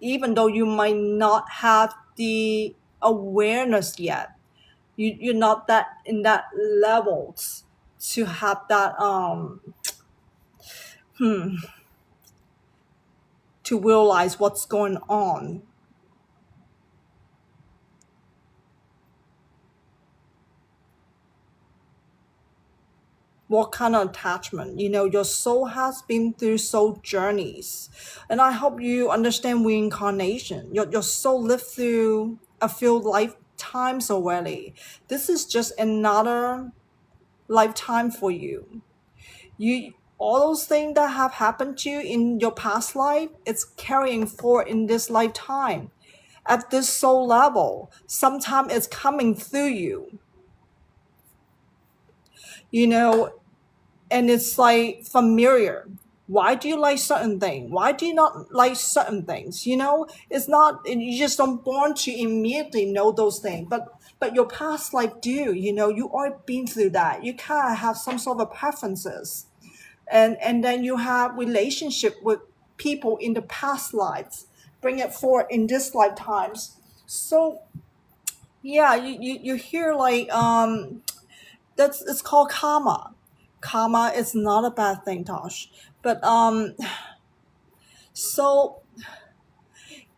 Even though you might not have the awareness yet, you're not that in that levels to have that to realize what's going on. What kind of attachment? Your soul has been through soul journeys, and I hope you understand reincarnation. Your soul lived through a few lifetimes already. This is just another lifetime for you. All those things that have happened to you in your past life, it's carrying forward in this lifetime at this soul level. Sometimes it's coming through you. And it's like familiar. Why do you like certain things? Why do you not like certain things? It's not, you just don't born to immediately know those things, but your past life do, you are been through that. You kind of have some sort of preferences. And then you have relationship with people in the past lives, bring it forward in this lifetimes. So yeah, you hear like, it's called karma. Karma is not a bad thing, Tosh. But so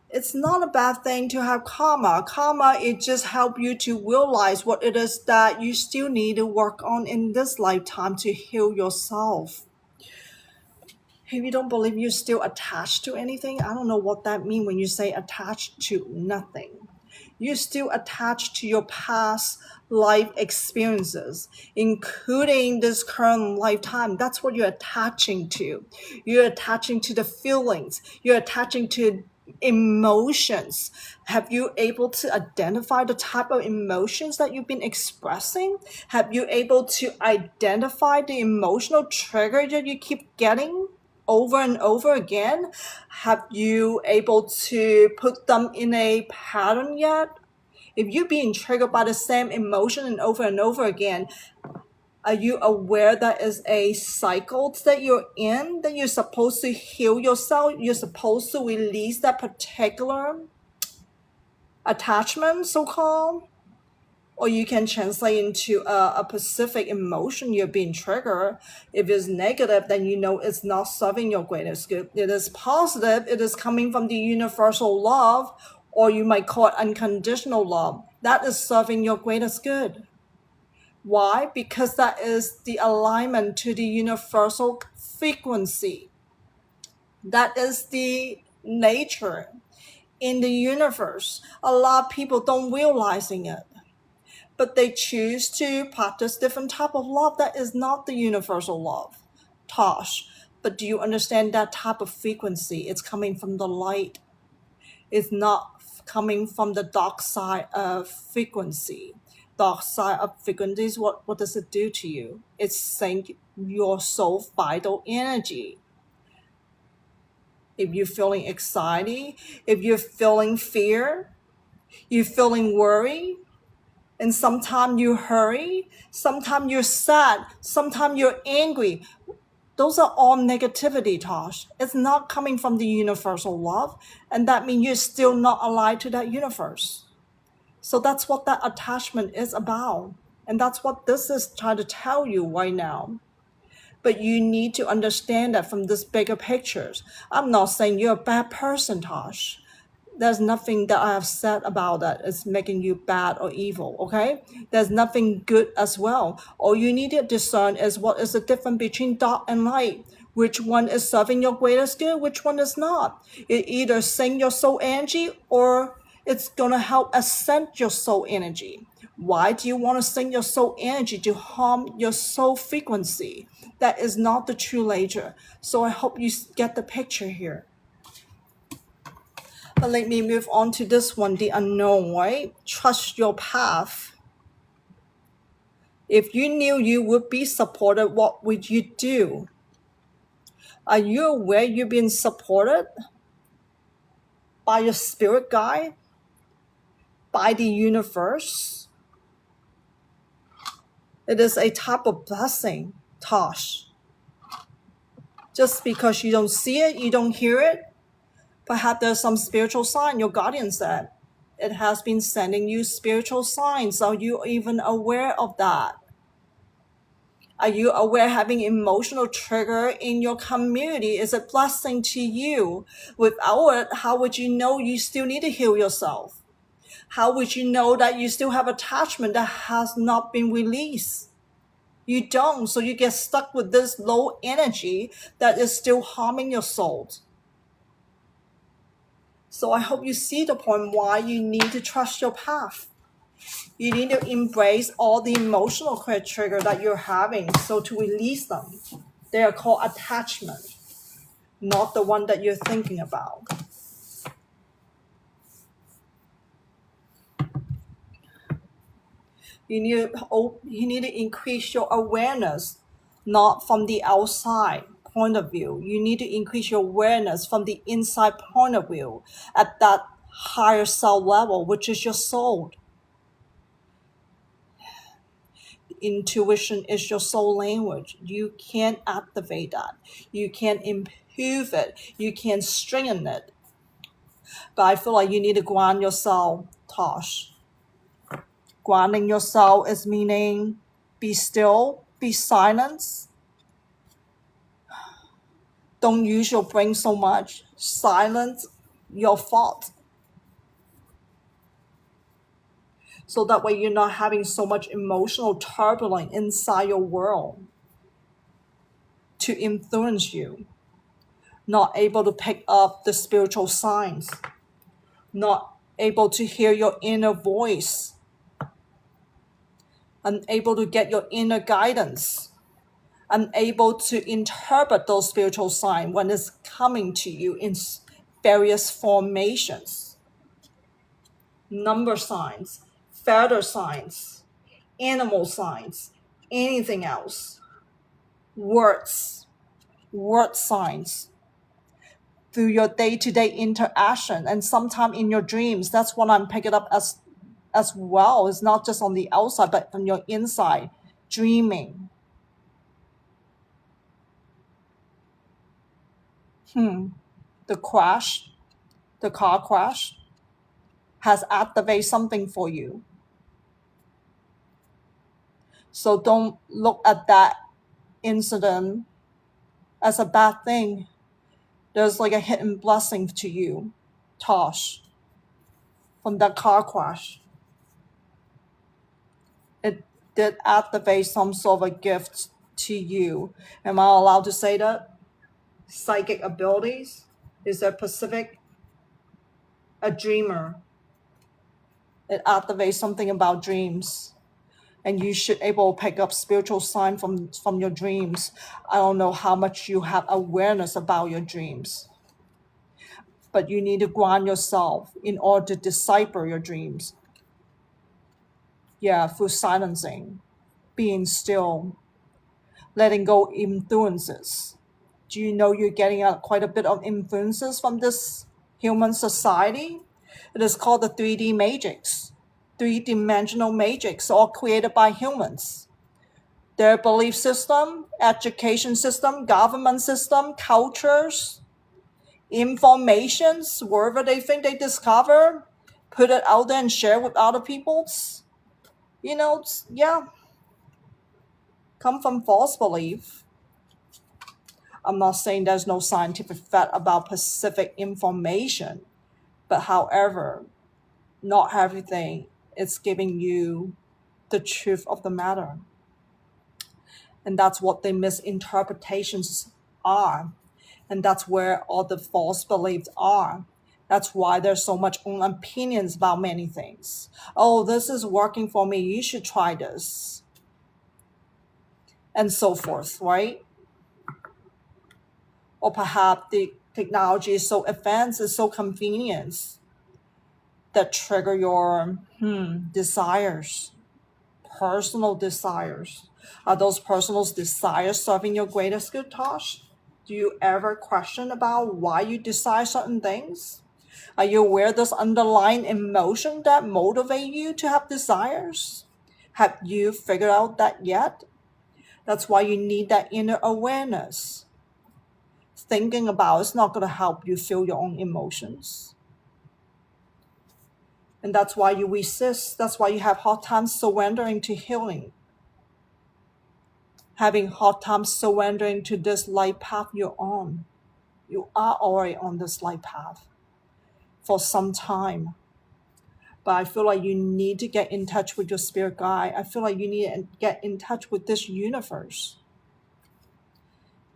it's not a bad thing to have karma. Karma, it just help you to realize what it is that you still need to work on in this lifetime to heal yourself. If you don't believe you're still attached to anything, I don't know what that means when you say attached to nothing. You're still attached to your past life experiences, including this current lifetime. That's what you're attaching to. You're attaching to the feelings. You're attaching to emotions. Have you able to identify the type of emotions that you've been expressing? Have you able to identify the emotional trigger that you keep getting over and over again? Have you able to put them in a pattern yet? If you're being triggered by the same emotion and over again, are you aware that is a cycle that you're in, that you're supposed to heal yourself? You're supposed to release that particular attachment, so-called? Or you can translate into a specific emotion you're being triggered. If it's negative, then you know it's not serving your greatest good. It is positive, it is coming from the universal love, or you might call it unconditional love. That is serving your greatest good. Why? Because that is the alignment to the universal frequency. That is the nature in the universe. A lot of people don't realizing it, but they choose to practice different type of love that is not the universal love. Tosh, but do you understand that type of frequency? It's coming from the light. It's not coming from the dark side of frequency. Dark side of frequencies, what does it do to you? It sinks your soul vital energy. If you're feeling anxiety, if you're feeling fear, you're feeling worry, and sometimes you hurry, sometimes you're sad, sometimes you're angry. Those are all negativity, Tosh. It's not coming from the universal love, and that means you're still not aligned to that universe. So that's what that attachment is about. And that's what this is trying to tell you right now. But you need to understand that from this bigger pictures. I'm not saying you're a bad person, Tosh. There's nothing that I have said about that is making you bad or evil, okay? There's nothing good as well. All you need to discern is what is the difference between dark and light. Which one is serving your greatest good, which one is not. It either sink your soul energy or it's gonna help ascend your soul energy. Why do you want to sink your soul energy to harm your soul frequency? That is not the true nature. So I hope you get the picture here. But let me move on to this one, the unknown, right? Trust your path. If you knew you would be supported, what would you do? Are you aware you're being supported by your spirit guide? By the universe? It is a type of blessing, Tosh. Just because you don't see it, you don't hear it, perhaps there's some spiritual sign your guardian said. It has been sending you spiritual signs. Are you even aware of that? Are you aware having emotional trigger in your community is a blessing to you? Without it, how would you know you still need to heal yourself? How would you know that you still have attachment that has not been released? You don't, so you get stuck with this low energy that is still harming your soul. So I hope you see the point why you need to trust your path. You need to embrace all the emotional trigger that you're having, so to release them. They are called attachment, not the one that you're thinking about. You need to increase your awareness, not from the outside point of view. You need to increase your awareness from the inside point of view at that higher self level, which is your soul. Intuition is your soul language. You can't activate that. You can't improve it. You can't strengthen it. But I feel like you need to ground yourself, Tosh. Grounding yourself is meaning be still, be silent. Don't use your brain so much. Silence your thoughts. So that way you're not having so much emotional turbulence inside your world to influence you. Not able to pick up the spiritual signs. Not able to hear your inner voice. Unable to get your inner guidance. Unable to interpret those spiritual signs when it's coming to you various formations, number signs, feather signs, animal signs, anything else, words, word signs, through your day-to-day interaction, and sometime in your dreams. That's what I'm picking up as well. It's not just on the outside, but on your inside, dreaming. The car crash has activated something for you. So don't look at that incident as a bad thing. There's like a hidden blessing to you, Tosh, from that car crash. It did activate some sort of a gift to you. Am I allowed to say that? Psychic abilities? Is there Pacific? A dreamer. It activates something about dreams. And you should able to pick up spiritual sign from your dreams. I don't know how much you have awareness about your dreams, but you need to ground yourself in order to decipher your dreams. Yeah, through silencing, being still, letting go influences. Do you know you're getting quite a bit of influences from this human society? It is called the 3D matrix, three-dimensional matrix, all created by humans. Their belief system, education system, government system, cultures, informations, wherever they think they discover, put it out there and share with other peoples. Yeah, come from false belief. I'm not saying there's no scientific fact about specific information, but however, not everything is giving you the truth of the matter. And that's what the misinterpretations are. And that's where all the false beliefs are. That's why there's so much own opinions about many things. Oh, this is working for me. You should try this. And so forth, right? Or perhaps the technology is so advanced, it's so convenient that trigger your desires, personal desires. Are those personal desires serving your greatest good, Tosh? Do you ever question about why you desire certain things? Are you aware there's underlying emotion that motivate you to have desires? Have you figured out that yet? That's why you need that inner awareness. Thinking about it's not going to help you feel your own emotions. And that's why you resist. That's why you have hard time surrendering to healing. Having hard time surrendering to this light path you're on. You are already on this light path for some time. But I feel like you need to get in touch with your spirit guide. I feel like you need to get in touch with this universe.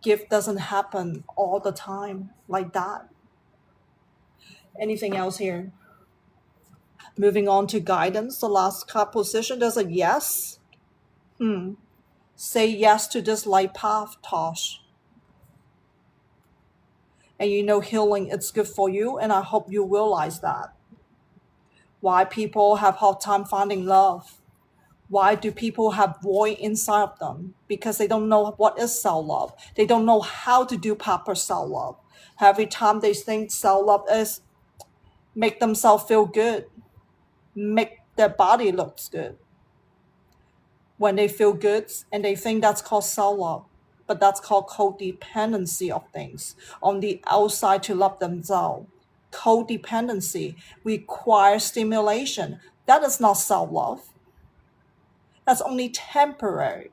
Gift doesn't happen all the time like that. Anything else here? Moving on to guidance, the last card position, there's a yes. Say yes to this light path, Tosh. And you know healing is good for you, and I hope you realize that. Why people have hard time finding love? Why do people have void inside of them? Because they don't know what is self-love. They don't know how to do proper self-love. Every time they think self-love is make themselves feel good, make their body looks good. When they feel good and they think that's called self-love, but that's called codependency of things on the outside to love themselves. Codependency requires stimulation. That is not self-love. That's only temporary.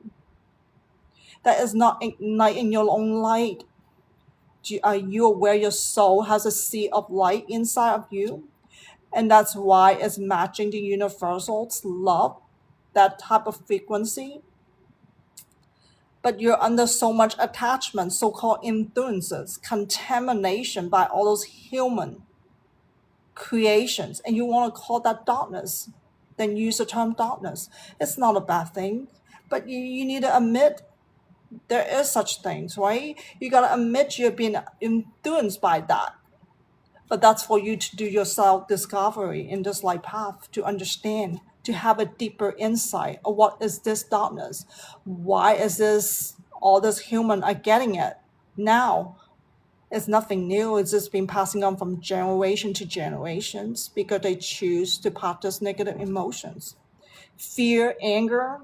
That is not igniting your own light. Are you aware your soul has a seed of light inside of you? And that's why it's matching the universal's love, that type of frequency. But you're under so much attachment, so-called influences, contamination by all those human creations, and you want to call that darkness, then use the term darkness. It's not a bad thing, but you need to admit there is such things, right? You got to admit you're being influenced by that. But that's for you to do your self-discovery in this light path, to understand, to have a deeper insight of what is this darkness. Why is this, all this human are getting it now? It's nothing new. It's just been passing on from generation to generations because they choose to practice negative emotions. Fear, anger,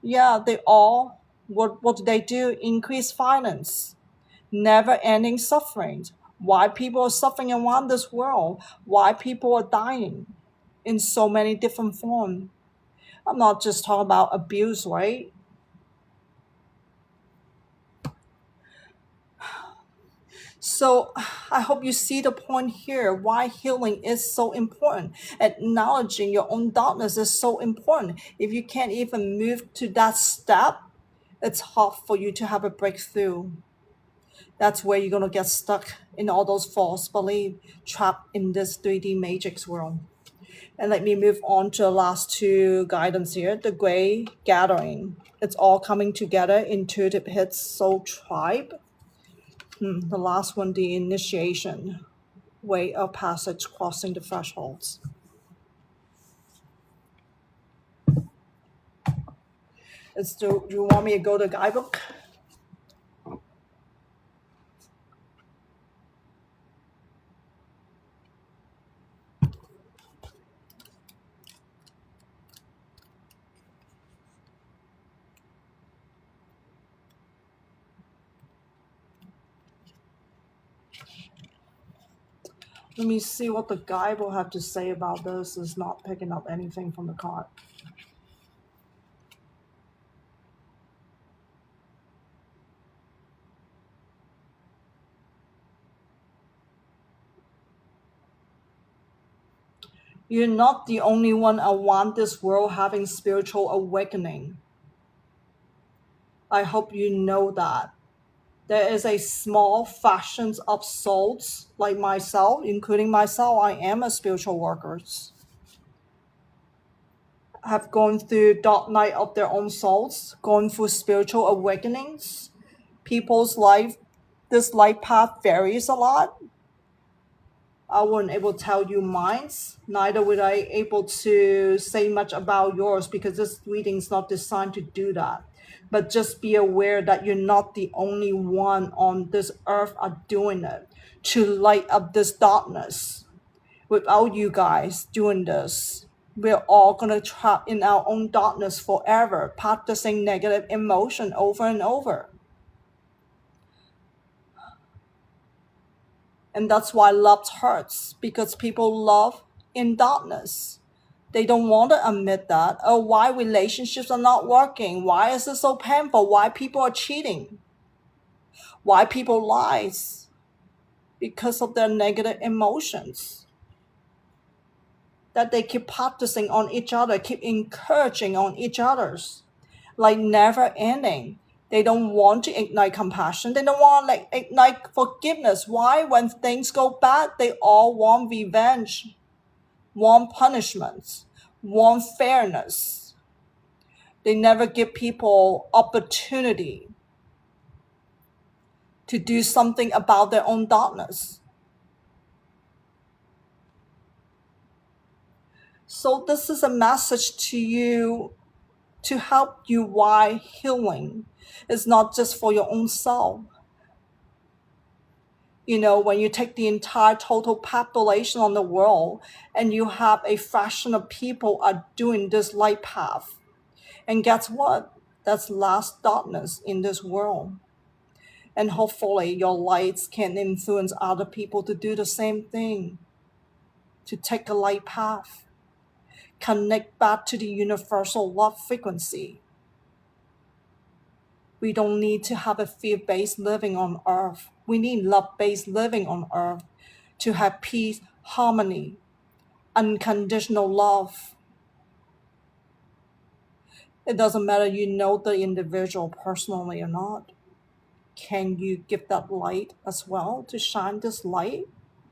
yeah, they all, what do they do? Increase violence, never ending suffering. Why people are suffering around this world, why people are dying in so many different forms. I'm not just talking about abuse, right? So I hope you see the point here, why healing is so important. Acknowledging your own darkness is so important. If you can't even move to that step, it's hard for you to have a breakthrough. That's where you're going to get stuck in all those false beliefs, trapped in this 3D matrix world. And let me move on to the last two guidance here. The Gray Gathering. It's all coming together. Intuitive hits, Soul Tribe. The last one, the Initiation. Way of passage, crossing the thresholds. Do you want me to go to the guidebook? Let me see what the guide will have to say about this. It's not picking up anything from the card. You're not the only one around this world having spiritual awakening. I hope you know that. There is a small fraction of souls like myself, including myself, I am a spiritual worker, have gone through dark night of their own souls, going through spiritual awakenings. People's life, this life path varies a lot. I wasn't able to tell you mine's, neither would I able to say much about yours because this reading is not designed to do that. But just be aware that you're not the only one on this earth are doing it to light up this darkness. Without you guys doing this, we're all gonna trap in our own darkness forever, practicing negative emotion over and over. And that's why love hurts, because people love in darkness. They don't want to admit that. Oh, why relationships are not working? Why is it so painful? Why people are cheating? Why people lies? Because of their negative emotions that they keep practicing on each other, keep encouraging on each other's, like never ending. They don't want to ignite compassion. They don't want to like ignite forgiveness. Why? When things go bad, they all want revenge, want punishments, want fairness. They never give people opportunity to do something about their own darkness. So this is a message to you to help you why healing is not just for your own self. You know, when you take the entire total population on the world and you have a fraction of people are doing this light path, and guess what? That's last darkness in this world. And hopefully your lights can influence other people to do the same thing, to take a light path, connect back to the universal love frequency. We don't need to have a fear-based living on earth. We need love-based living on earth to have peace, harmony, unconditional love. It doesn't matter you know the individual personally or not. Can you give that light as well to shine this light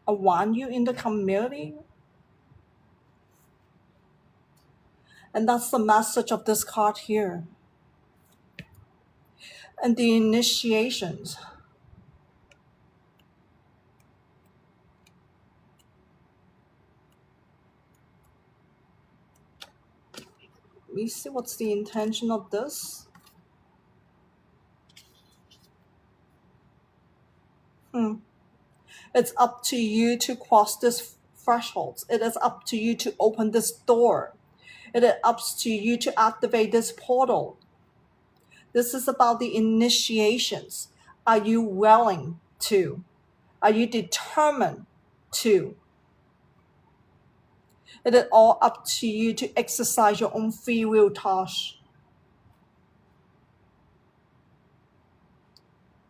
around you in the community? And that's the message of this card here. And the initiations. me see what's the intention of this. It's up to you to cross this threshold. It is up to you to open this door. It is up to you to activate this portal. This is about the initiations. Are you willing to? Are you determined to? It is all up to you to exercise your own free will, Tosh.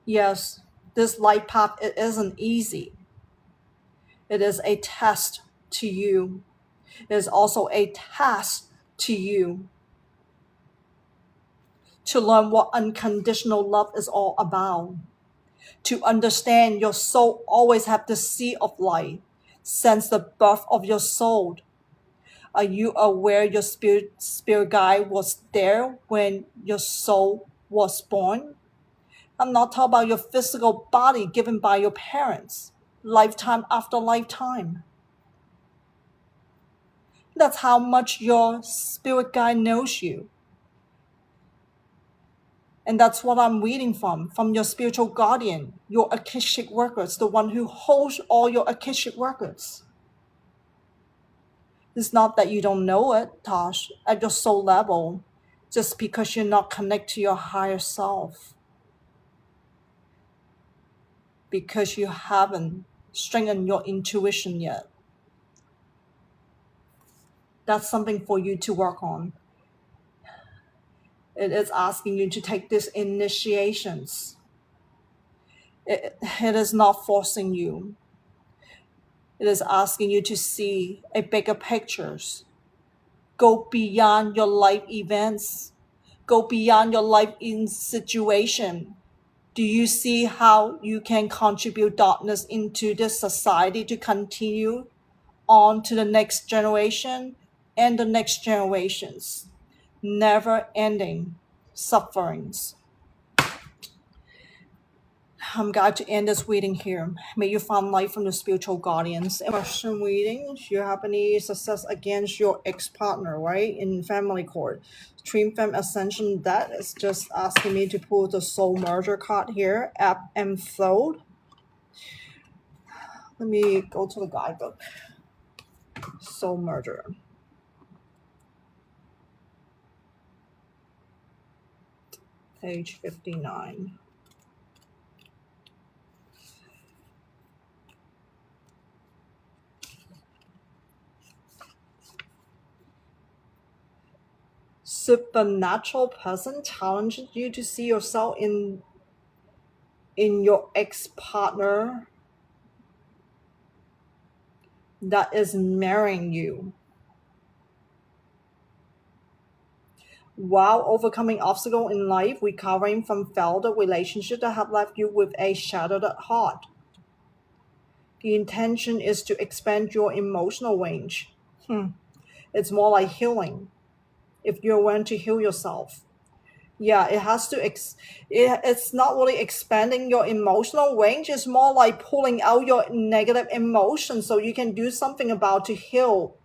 Yes, this life path, it isn't easy. It is a test to you. It is also a task to you to learn what unconditional love is all about. To understand your soul always have the seed of light since the birth of your soul. Are you aware your spirit guide was there when your soul was born? I'm not talking about your physical body given by your parents, lifetime after lifetime. That's how much your spirit guide knows you. And that's what I'm reading from your spiritual guardian, your Akashic records, the one who holds all your Akashic records. It's not that you don't know it, Tosh, at your soul level, just because you're not connected to your higher self. Because you haven't strengthened your intuition yet. That's something for you to work on. It is asking you to take these initiations. It is not forcing you. It is asking you to see a bigger pictures. Go beyond your life events. Go beyond your life in situation. Do you see how you can contribute darkness into this society to continue on to the next generation and the next generations? Never ending sufferings. I'm going to end this reading here. May you find light from the spiritual guardians. Question reading. Do you have any success against your ex-partner, right? In family court. Twin Femme Ascension, that is just asking me to pull the soul merger card here. Ebb and flow. Let me go to the guidebook. Soul merger. Page 59. Supernatural person challenges you to see yourself in your ex-partner that is marrying you. While overcoming obstacles in life, recovering from failed relationships that have left you with a shattered heart. The intention is to expand your emotional range. It's more like healing. If you're willing to heal yourself. Yeah, it has to, it's not really expanding your emotional range. It's more like pulling out your negative emotions so you can do something about to heal.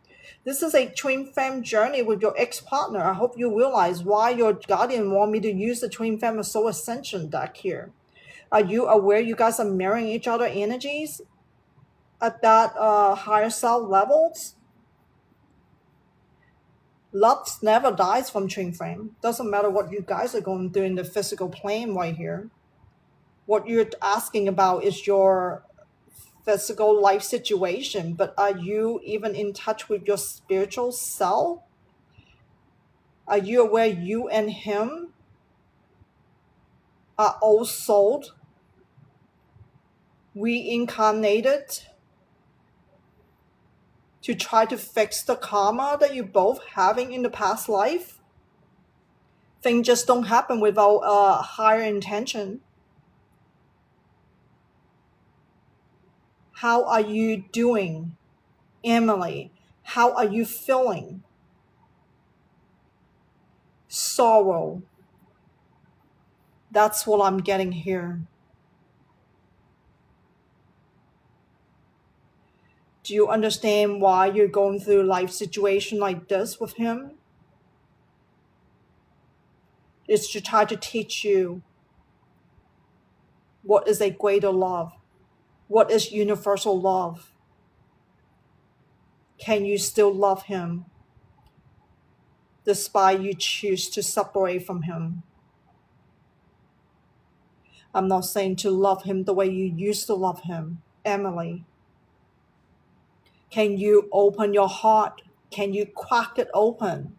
This is a twin flame journey with your ex-partner. I hope you realize why your guardian want me to use the twin flame soul ascension deck here. Are you aware you guys are mirroring each other energies at that higher self levels? Love never dies from twin flame. Doesn't matter what you guys are going through in the physical plane right here. What you're asking about is your physical life situation, but are you even in touch with your spiritual self? Are you aware you and him are all souled, reincarnated to try to fix the karma that you both having in the past life? Things just don't happen without a higher intention. How are you doing, Emily? How are you feeling? Sorrow. That's what I'm getting here. Do you understand why you're going through a life situation like this with him? is to try to teach you what is a greater love, what is universal love. Can you still love him despite you choose to separate from him? I'm not saying to love him the way you used to love him, Emily. Can you open your heart? Can you crack it open?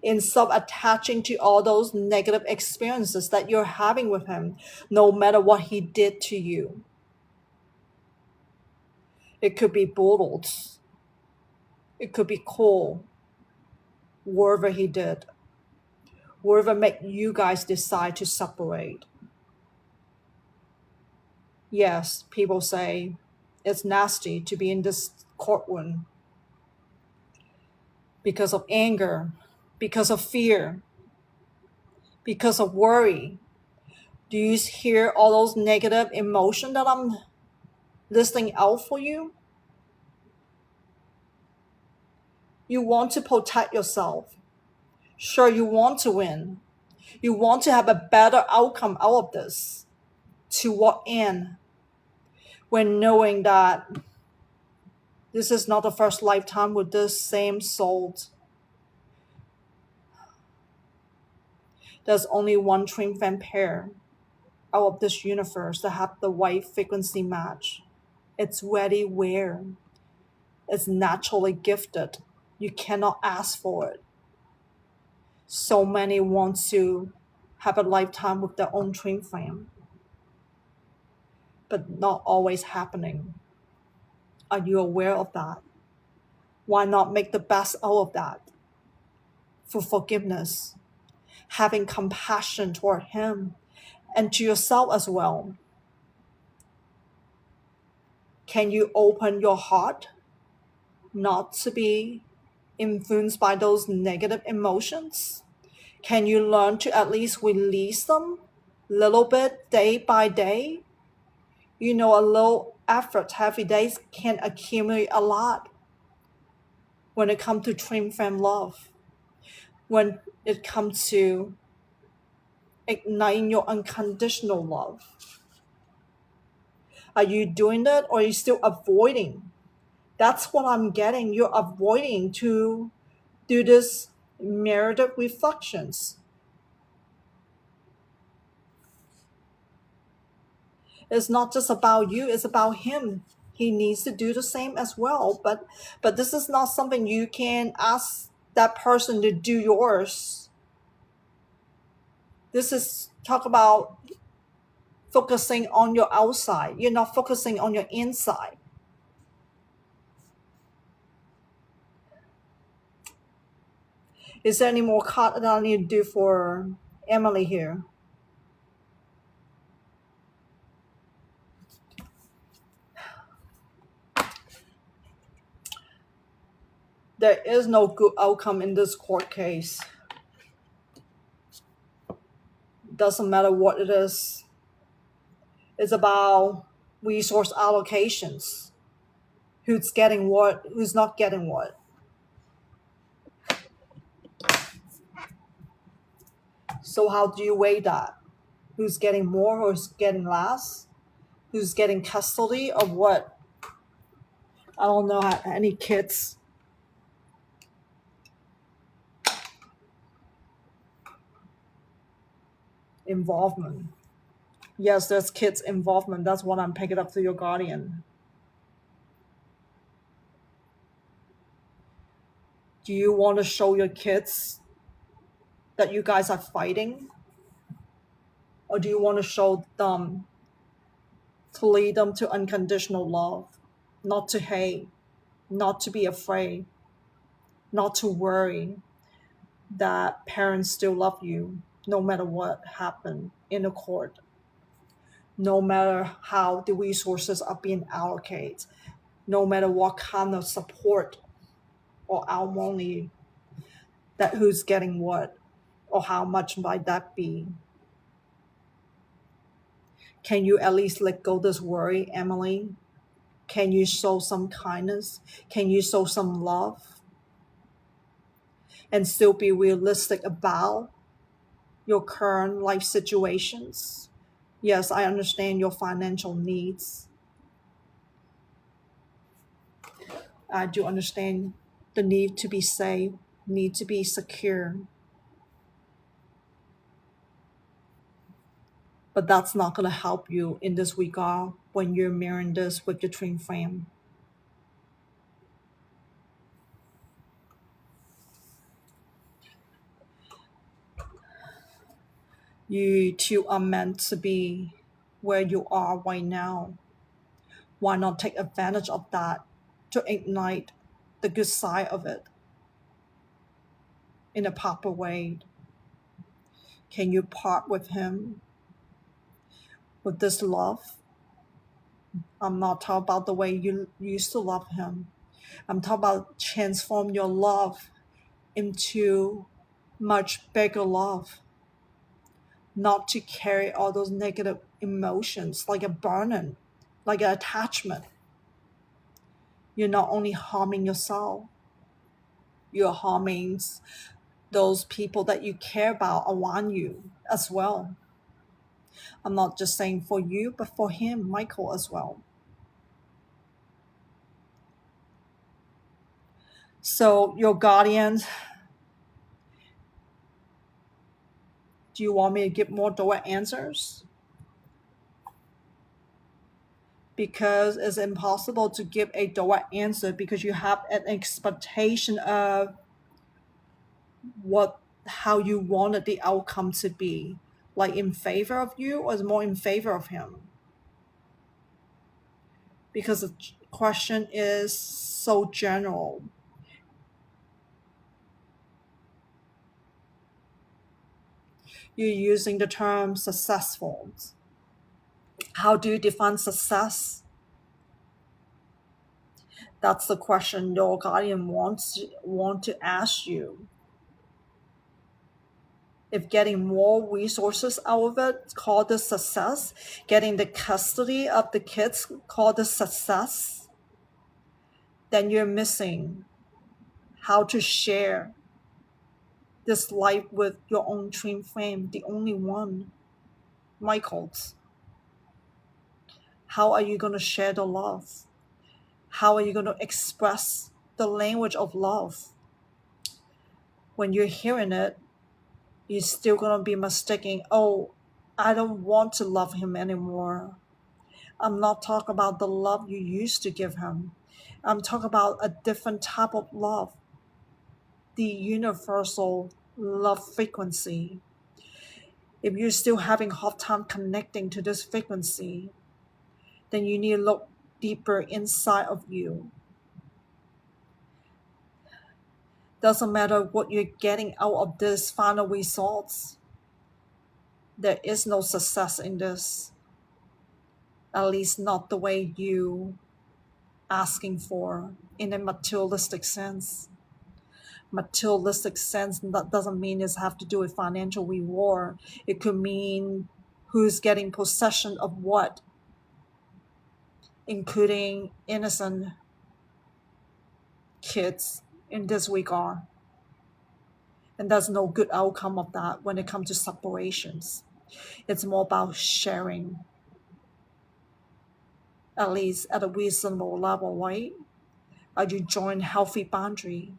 Instead of attaching to all those negative experiences that you're having with him, no matter what he did to you. It could be brutal. It could be cool. Whatever he did. Whatever made you guys decide to separate. Yes, people say it's nasty to be in this courtroom because of anger, because of fear, because of worry. Do you hear all those negative emotions that I'm listing out for you? You want to protect yourself. Sure, you want to win. You want to have a better outcome out of this. To what end? When knowing that this is not the first lifetime with this same soul. There's only one twin flame pair out of this universe that have the right frequency match. It's very rare. It's naturally gifted. You cannot ask for it. So many want to have a lifetime with their own twin flame, but not always happening. Are you aware of that? Why not make the best out of that? For forgiveness, having compassion toward him and to yourself as well. Can you open your heart not to be influenced by those negative emotions? Can you learn to at least release them little bit, day by day? You know, a little effort every day can accumulate a lot when it comes to twin flame love, when it comes to igniting your unconditional love. Are you doing that, or are you still avoiding? That's what I'm getting. You're avoiding to do this narrative reflections. It's not just about you, it's about him. He needs to do the same as well. But this is not something you can ask that person to do yours. This is talk about focusing on your outside. You're not focusing on your inside. Is there any more card that I need to do for Emily here? There is no good outcome in this court case. Doesn't matter what it is. It's about resource allocations. Who's getting what, who's not getting what. So how do you weigh that? Who's getting more or who's getting less? Who's getting custody of what? I don't know any kids. Involvement. Yes, there's kids involvement. That's what I'm picking up to your guardian. Do you want to show your kids that you guys are fighting? Or do you want to show them to lead them to unconditional love, not to hate, not to be afraid, not to worry, that parents still love you no matter what happened in the court, no matter how the resources are being allocated, no matter what kind of support or alimony, that who's getting what, or how much might that be. Can you at least let go this worry, Emily? Can you show some kindness? Can you show some love? And still be realistic about your current life situations. Yes, I understand your financial needs. I do understand the need to be safe, need to be secure. But that's not going to help you in this regard when you're mirroring this with your twin flame. You two are meant to be where you are right now. Why not take advantage of that to ignite the good side of it in a proper way? Can you part with him with this love? I'm not talking about the way you used to love him. I'm talking about transform your love into much bigger love, not to carry all those negative emotions like a burden, like an attachment. You're not only harming yourself, you're harming those people that you care about around you as well. I'm not just saying for you, but for him, Michael, as well. So, your guardians, do you want me to give more direct answers? Because it's impossible to give a direct answer because you have an expectation of what how you wanted the outcome to be, like in favor of you or is more in favor of him, because the question is so general. You're using the term successful. How do you define success? That's the question your guardian want to ask you. If getting more resources out of it called a success, getting the custody of the kids called a success, then you're missing how to share this life with your own twin flame, the only one, Michael's. How are you going to share the love? How are you going to express the language of love? When you're hearing it, you're still going to be mistaking, oh, I don't want to love him anymore. I'm not talking about the love you used to give him. I'm talking about a different type of love, the universal love frequency. If you're still having a hard time connecting to this frequency, then you need to look deeper inside of you. Doesn't matter what you're getting out of this final results. There is no success in this. At least not the way you asking for in a materialistic sense. Materialistic sense that doesn't mean it have to do with financial reward. It could mean who's getting possession of what, including innocent kids in this regard. And there's no good outcome of that when it comes to separations. It's more about sharing, at least at a reasonable level, right? Are you drawing healthy boundary?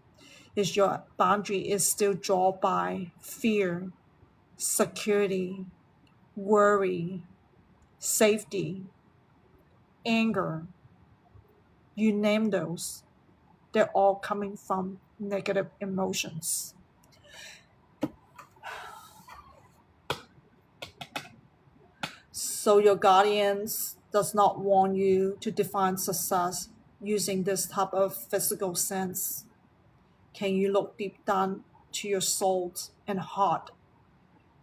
Is your boundary is still drawn by fear, security, worry, safety, anger? You name those. They're all coming from negative emotions. So your guardians does not want you to define success using this type of physical sense. Can you look deep down to your soul and heart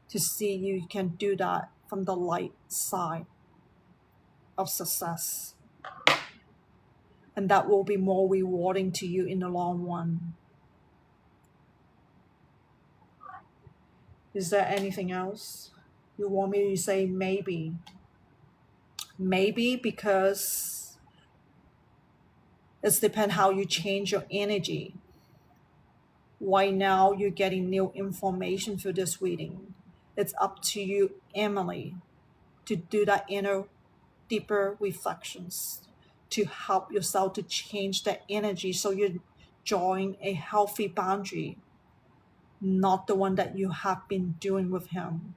to see you can do that from the light side of success? And that will be more rewarding to you in the long run. Is there anything else you want me to say? Maybe because it's depends how you change your energy. Right now you're getting new information through this reading. It's up to you, Emily, to do that inner, deeper reflections to help yourself to change that energy so you're drawing a healthy boundary, not the one that you have been doing with him.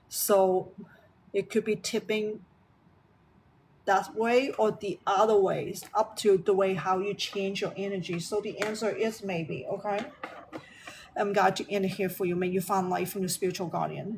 So it could be tipping that way or the other ways, up to the way how you change your energy. So the answer is maybe. Okay, I'm glad to end here for you. May you find life from your spiritual guardian.